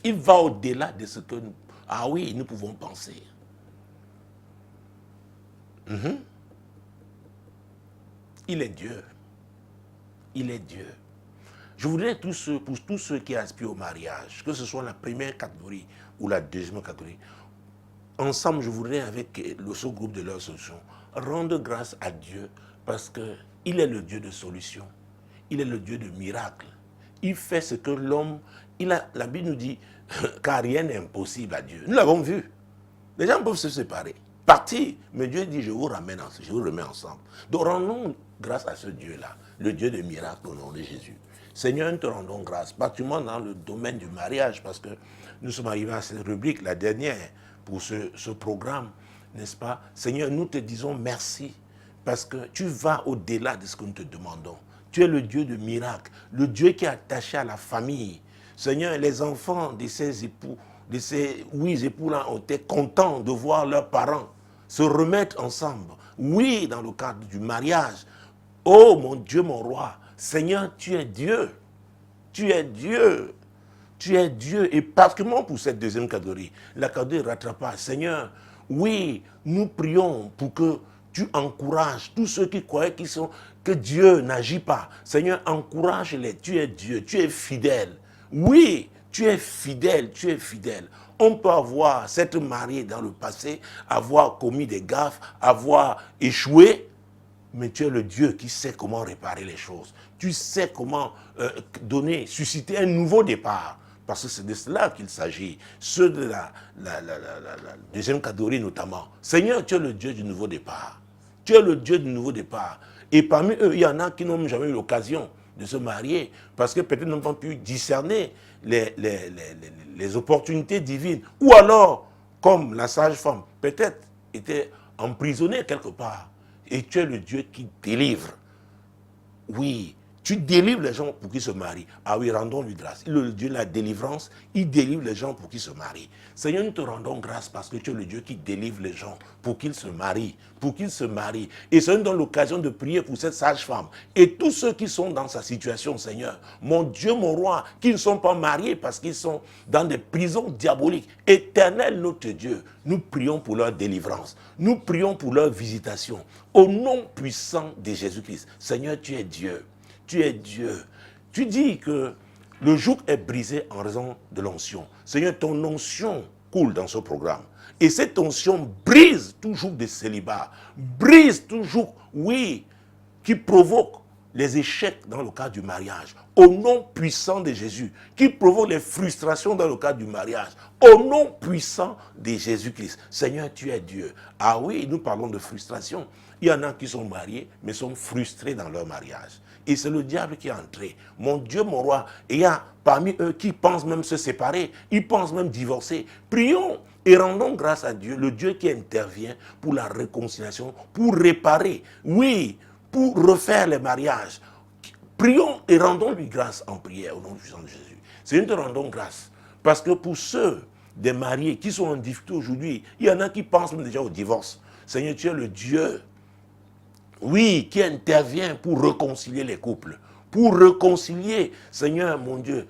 S1: Il va au-delà de ce que nous pouvons penser. Il est Dieu. Il est Dieu. Je voudrais pour tous ceux qui aspirent au mariage, que ce soit la première catégorie ou la deuxième catégorie, ensemble, je voudrais avec ce groupe de leur solution, rendre grâce à Dieu parce qu'il est le Dieu de solution. Il est le Dieu de miracle. Il fait ce que l'homme... La Bible nous dit, car rien n'est impossible à Dieu. Nous l'avons vu. Les gens peuvent se séparer, partir, mais Dieu dit, je vous remets ensemble. Donc rendons grâce à ce Dieu-là, le Dieu de miracle au nom de Jésus. Seigneur, nous te rendons grâce, particulièrement dans le domaine du mariage, parce que nous sommes arrivés à cette rubrique, la dernière, pour ce programme, n'est-ce pas? Seigneur, nous te disons merci, parce que tu vas au-delà de ce que nous te demandons. Tu es le Dieu de miracle, le Dieu qui est attaché à la famille. Seigneur, les enfants de ces époux, époux-là ont été contents de voir leurs parents se remettre ensemble. Oui, dans le cadre du mariage. Oh mon Dieu, mon roi, Seigneur, tu es Dieu. Tu es Dieu. Tu es Dieu. Et particulièrement pour cette deuxième catégorie, la catégorie rattrapage. Seigneur, oui, nous prions pour que tu encourages tous ceux qui croient que Dieu n'agit pas. Seigneur, encourage-les. Tu es Dieu. Tu es fidèle. Oui, tu es fidèle. Tu es fidèle. On peut avoir s'être marié dans le passé, avoir commis des gaffes, avoir échoué, mais tu es le Dieu qui sait comment réparer les choses. Tu sais comment susciter un nouveau départ. Parce que c'est de cela qu'il s'agit. Ceux de la deuxième catégorie notamment. Seigneur, tu es le Dieu du nouveau départ. Tu es le Dieu du nouveau départ. Et parmi eux, il y en a qui n'ont jamais eu l'occasion de se marier parce que peut-être n'ont pas pu discerner les opportunités divines. Ou alors, comme la sage-femme, peut-être était emprisonnée quelque part. Et tu es le Dieu qui délivre. Oui, tu délivres les gens pour qu'ils se marient. Ah oui, rendons-lui grâce. Il est le Dieu de la délivrance, il délivre les gens pour qu'ils se marient. Seigneur, nous te rendons grâce parce que tu es le Dieu qui délivre les gens pour qu'ils se marient. Pour qu'ils se marient. Et Seigneur, nous donne l'occasion de prier pour cette sage-femme. Et tous ceux qui sont dans sa situation, Seigneur, mon Dieu, mon roi, qui ne sont pas mariés parce qu'ils sont dans des prisons diaboliques. Éternel notre Dieu, nous prions pour leur délivrance. Nous prions pour leur visitation. Au nom puissant de Jésus-Christ. Seigneur, tu es Dieu. Tu es Dieu. Tu dis que le joug est brisé en raison de l'onction. Seigneur, ton onction coule dans ce programme. Et cette onction brise tout joug de célibat. Brise tout joug, oui, qui provoque les échecs dans le cadre du mariage. Au nom puissant de Jésus. Qui provoque les frustrations dans le cadre du mariage. Au nom puissant de Jésus-Christ. Seigneur, tu es Dieu. Ah oui, nous parlons de frustration. Il y en a qui sont mariés, mais sont frustrés dans leur mariage. Et c'est le diable qui est entré. Mon Dieu, mon roi, il y a parmi eux qui pensent même se séparer. Ils pensent même divorcer. Prions et rendons grâce à Dieu, le Dieu qui intervient pour la réconciliation, pour réparer. Oui, pour refaire les mariages. Prions et rendons-lui grâce en prière au nom puissant de Jésus. Seigneur, nous te rendons grâce. Parce que pour ceux des mariés qui sont en difficulté aujourd'hui, il y en a qui pensent même déjà au divorce. Seigneur, tu es le Dieu, oui, qui intervient pour réconcilier les couples. Pour réconcilier, Seigneur mon Dieu,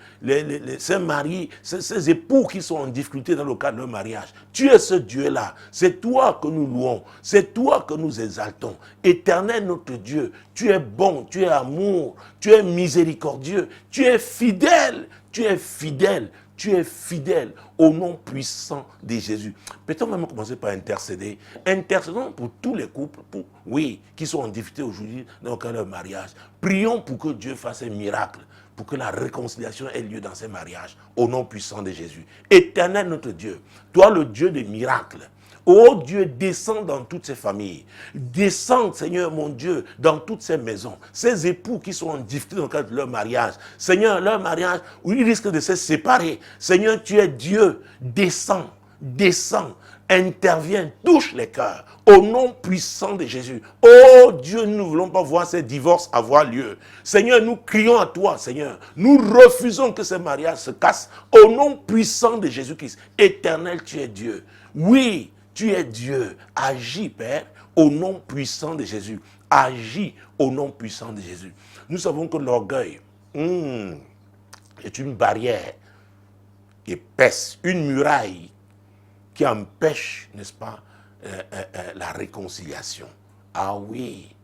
S1: ces maris, ces époux qui sont en difficulté dans le cadre de leur mariage. Tu es ce Dieu-là. C'est toi que nous louons. C'est toi que nous exaltons. Éternel notre Dieu, tu es bon, tu es amour, tu es miséricordieux, tu es fidèle, tu es fidèle. Tu es fidèle au nom puissant de Jésus. Peut-être même commencer par intercéder. Intercédons pour tous les couples, oui, qui sont en difficulté aujourd'hui dans le cadre de leur mariage. Prions pour que Dieu fasse un miracle, pour que la réconciliation ait lieu dans ces mariages, au nom puissant de Jésus. Éternel notre Dieu, toi le Dieu des miracles, oh Dieu, descends dans toutes ces familles. Descends, Seigneur mon Dieu, dans toutes ces maisons. Ces époux qui sont en difficulté dans le cadre de leur mariage. Seigneur, leur mariage, où ils risquent de se séparer. Seigneur, tu es Dieu. Descends, descends, interviens, touche les cœurs. Au nom puissant de Jésus. Oh Dieu, nous ne voulons pas voir ces divorces avoir lieu. Seigneur, nous crions à toi, Seigneur. Nous refusons que ces mariages se cassent. Au nom puissant de Jésus-Christ. Éternel, tu es Dieu. Oui, tu es Dieu. Agis, Père, au nom puissant de Jésus. Agis au nom puissant de Jésus. Nous savons que l'orgueil est une barrière épaisse, une muraille qui empêche, n'est-ce pas, la réconciliation. Ah oui,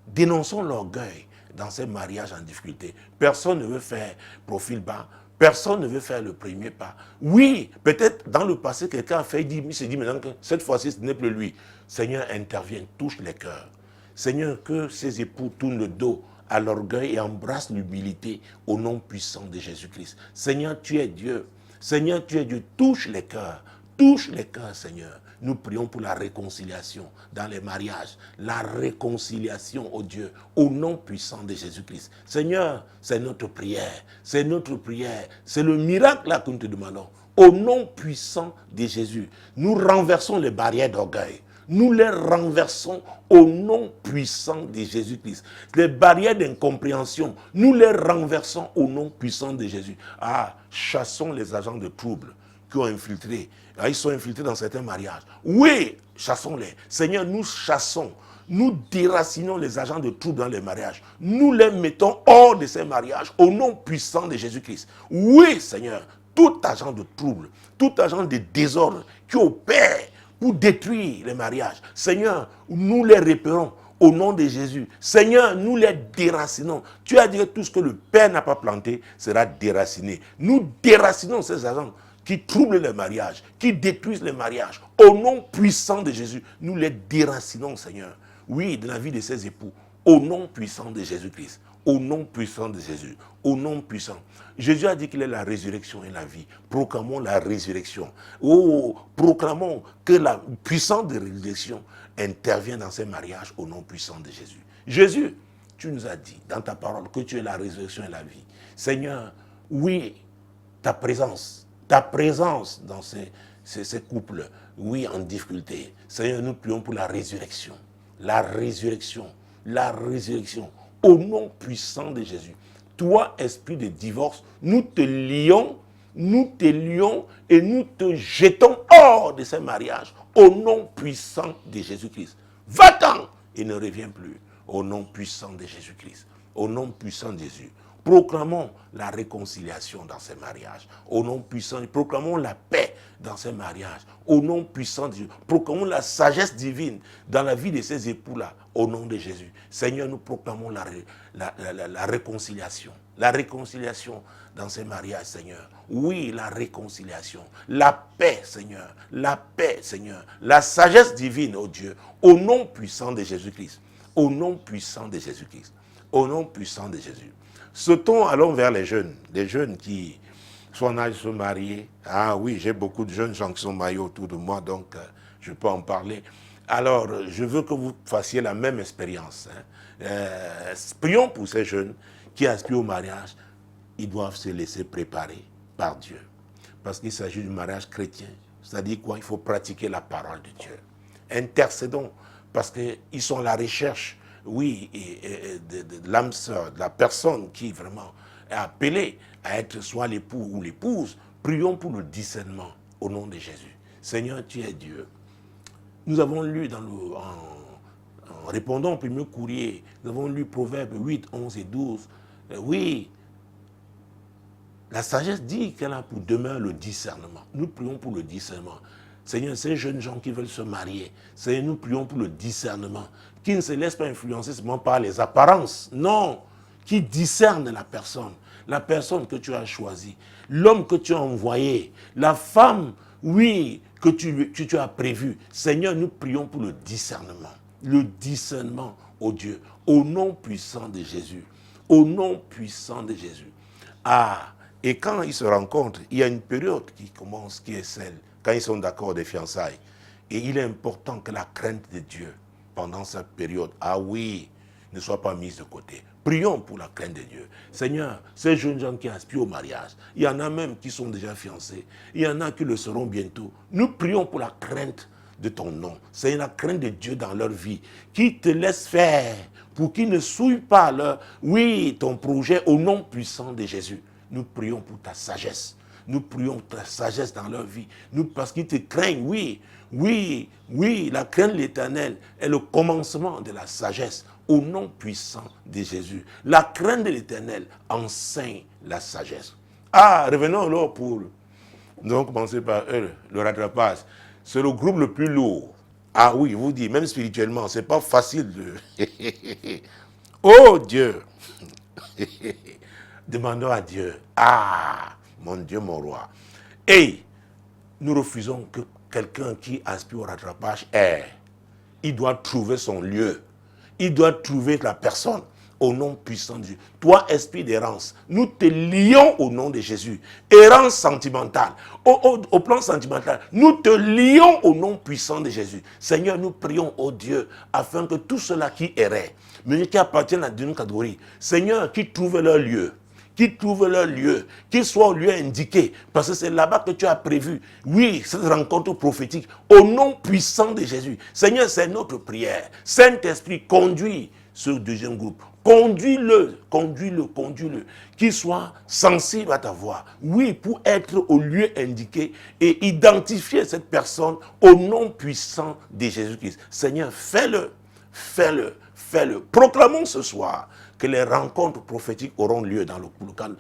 S1: dénonçons l'orgueil dans ces mariages en difficulté. Personne ne veut faire profil bas. Personne ne veut faire le premier pas. Oui, peut-être dans le passé, quelqu'un a fait, il se dit maintenant que cette fois-ci, ce n'est plus lui. Seigneur, intervient, touche les cœurs. Seigneur, que ces époux tournent le dos à l'orgueil et embrassent l'humilité au nom puissant de Jésus-Christ. Seigneur, tu es Dieu. Seigneur, tu es Dieu. Touche les cœurs. Touche les cœurs, Seigneur. Nous prions pour la réconciliation dans les mariages. La réconciliation, oh Dieu, au nom puissant de Jésus-Christ. Seigneur, c'est notre prière. C'est notre prière. C'est le miracle là que nous te demandons. Au nom puissant de Jésus, nous renversons les barrières d'orgueil. Nous les renversons au nom puissant de Jésus-Christ. Les barrières d'incompréhension, nous les renversons au nom puissant de Jésus. Ah, chassons les agents de trouble qui ont infiltré. Ils sont infiltrés dans certains mariages. Oui, chassons-les. Seigneur, nous chassons nous déracinons les agents de troubles dans les mariages. Nous les mettons hors de ces mariages au nom puissant de Jésus-Christ. Oui, Seigneur, tout agent de trouble, tout agent de désordre qui opère pour détruire les mariages, Seigneur, nous les repérons au nom de Jésus. Seigneur, nous les déracinons. Tu as dit que tout ce que le Père n'a pas planté sera déraciné. Nous déracinons ces agents qui troublent les mariages, qui détruisent les mariages. Au nom puissant de Jésus, nous les déracinons, Seigneur. Oui, de la vie de ces époux. Au nom puissant de Jésus-Christ. Au nom puissant de Jésus. Au nom puissant. Jésus a dit qu'il est la résurrection et la vie. Proclamons la résurrection. Oh, proclamons que la puissance de résurrection intervient dans ces mariages au nom puissant de Jésus. Jésus, tu nous as dit dans ta parole que tu es la résurrection et la vie. Seigneur, oui, ta présence dans ces couples, oui, en difficulté. Seigneur, nous prions pour la résurrection. La résurrection. La résurrection. Au nom puissant de Jésus. Toi, esprit de divorce, nous te lions et nous te jetons hors de ces mariages. Au nom puissant de Jésus-Christ. Va-t'en et ne reviens plus. Au nom puissant de Jésus-Christ. Au nom puissant de Jésus. Proclamons la réconciliation dans ces mariages. Au nom puissant, proclamons la paix dans ces mariages. Au nom puissant de Dieu. Proclamons la sagesse divine dans la vie de ces époux-là. Au nom de Jésus. Seigneur, nous proclamons la réconciliation. La réconciliation dans ces mariages, Seigneur. Oui, la réconciliation. La paix, Seigneur. La paix, Seigneur. La sagesse divine, oh Dieu. Au nom puissant de Jésus-Christ. Au nom puissant de Jésus-Christ. Au nom puissant de Jésus. Sautons, allons vers les jeunes qui sont en âge de se marier. Ah oui, j'ai beaucoup de jeunes gens qui sont mariés autour de moi, donc je peux en parler. Alors, je veux que vous fassiez la même expérience. Prions pour ces jeunes qui aspirent au mariage. Ils doivent se laisser préparer par Dieu. Parce qu'il s'agit du mariage chrétien. C'est-à-dire quoi? Il faut pratiquer la parole de Dieu. Intercédons, parce qu'ils sont à la recherche, oui, de l'âme sœur, de la personne qui vraiment est appelée à être soit l'époux ou l'épouse. Prions pour le discernement au nom de Jésus. Seigneur, tu es Dieu. Nous avons lu en répondant au premier courrier, nous avons lu Proverbes 8, 11 et 12. Oui, la sagesse dit qu'elle a pour demain le discernement. Nous prions pour le discernement. Seigneur, ces jeunes gens qui veulent se marier, Seigneur, nous prions pour le discernement, qui ne se laissent pas influencer seulement par les apparences, non, qui discernent la personne que tu as choisie, l'homme que tu as envoyé, la femme, oui, que tu as prévu. Seigneur, nous prions pour le discernement, oh Dieu, au nom puissant de Jésus, au nom puissant de Jésus. Ah, et quand ils se rencontrent, il y a une période qui commence, qui est celle, quand ils sont d'accord des fiançailles. Et il est important que la crainte de Dieu, pendant cette période, ah oui, ne soit pas mise de côté. Prions pour la crainte de Dieu. Seigneur, ces jeunes gens qui aspirent au mariage, il y en a même qui sont déjà fiancés, il y en a qui le seront bientôt. Nous prions pour la crainte de ton nom. C'est la crainte de Dieu dans leur vie, qui te laisse faire, pour qu'ils ne souillent pas ton projet au nom puissant de Jésus. Nous prions pour ta sagesse. Nous prions pour ta sagesse dans leur vie. Parce qu'ils te craignent, oui, la crainte de l'Éternel est le commencement de la sagesse au nom puissant de Jésus. La crainte de l'Éternel enseigne la sagesse. Ah, revenons alors pour... Nous allons commencer par eux, le rattrapage. C'est le groupe le plus lourd. Ah oui, je vous dis, même spirituellement, c'est pas facile de... Oh Dieu. Demandons à Dieu. Ah, mon Dieu, mon roi. Et nous refusons que quelqu'un qui aspire au rattrapage il doit trouver son lieu. Il doit trouver la personne au nom puissant de Dieu. Toi, esprit d'errance, nous te lions au nom de Jésus. Errance sentimentale. Au plan sentimental, nous te lions au nom puissant de Jésus. Seigneur, nous prions, oh Dieu, afin que tous ceux-là qui erraient, mais qui appartiennent à une catégorie, Seigneur, qui trouvent leur lieu, qu'ils soient au lieu indiqué, parce que c'est là-bas que tu as prévu, oui, cette rencontre prophétique, au nom puissant de Jésus. Seigneur, c'est notre prière. Saint-Esprit, conduis ce deuxième groupe. Conduis-le, qu'il soit sensible à ta voix. Oui, pour être au lieu indiqué et identifier cette personne au nom puissant de Jésus-Christ. Seigneur, fais-le. Fais-le, fais-le. Proclamons ce soir que les rencontres prophétiques auront lieu dans le cadre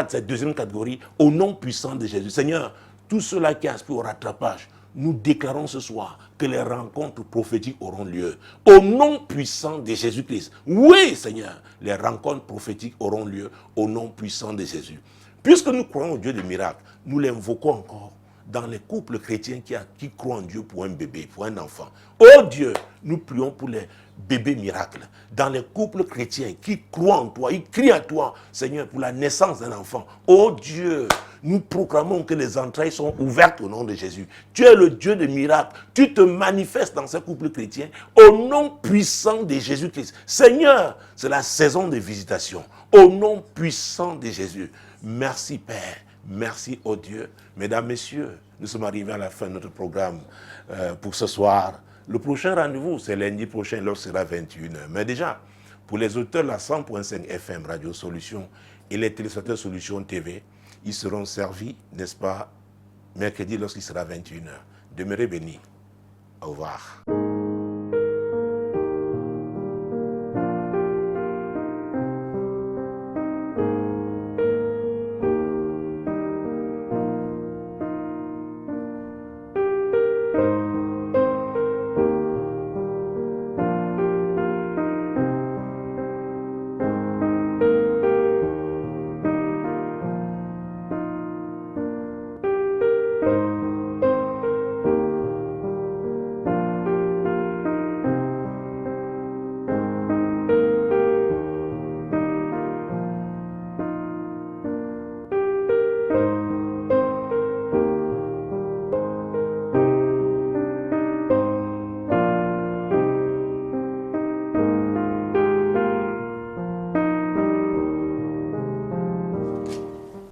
S1: de cette deuxième catégorie, au nom puissant de Jésus. Seigneur, tous ceux-là qui aspirent au rattrapage, nous déclarons ce soir que les rencontres prophétiques auront lieu. Au nom puissant de Jésus-Christ. Oui, Seigneur, les rencontres prophétiques auront lieu au nom puissant de Jésus. Puisque nous croyons au Dieu des miracles, nous l'invoquons encore dans les couples chrétiens qui croient en Dieu pour un bébé, pour un enfant. Oh Dieu, nous prions pour les bébés miracles. Dans les couples chrétiens qui croient en toi, ils crient à toi, Seigneur, pour la naissance d'un enfant. Oh Dieu, nous proclamons que les entrailles sont ouvertes au nom de Jésus. Tu es le Dieu des miracles. Tu te manifestes dans ces couples chrétiens au nom puissant de Jésus-Christ. Seigneur, c'est la saison de visitation. Au nom puissant de Jésus. Merci Père. Merci au Dieu. Mesdames, Messieurs, nous sommes arrivés à la fin de notre programme pour ce soir. Le prochain rendez-vous, c'est lundi prochain, lorsqu'il sera 21h. Mais déjà, pour les auteurs de la 100.5 FM Radio Solution et les téléspectateurs Solution TV, ils seront servis, n'est-ce pas, mercredi lorsqu'il sera 21h. Demeurez bénis. Au revoir.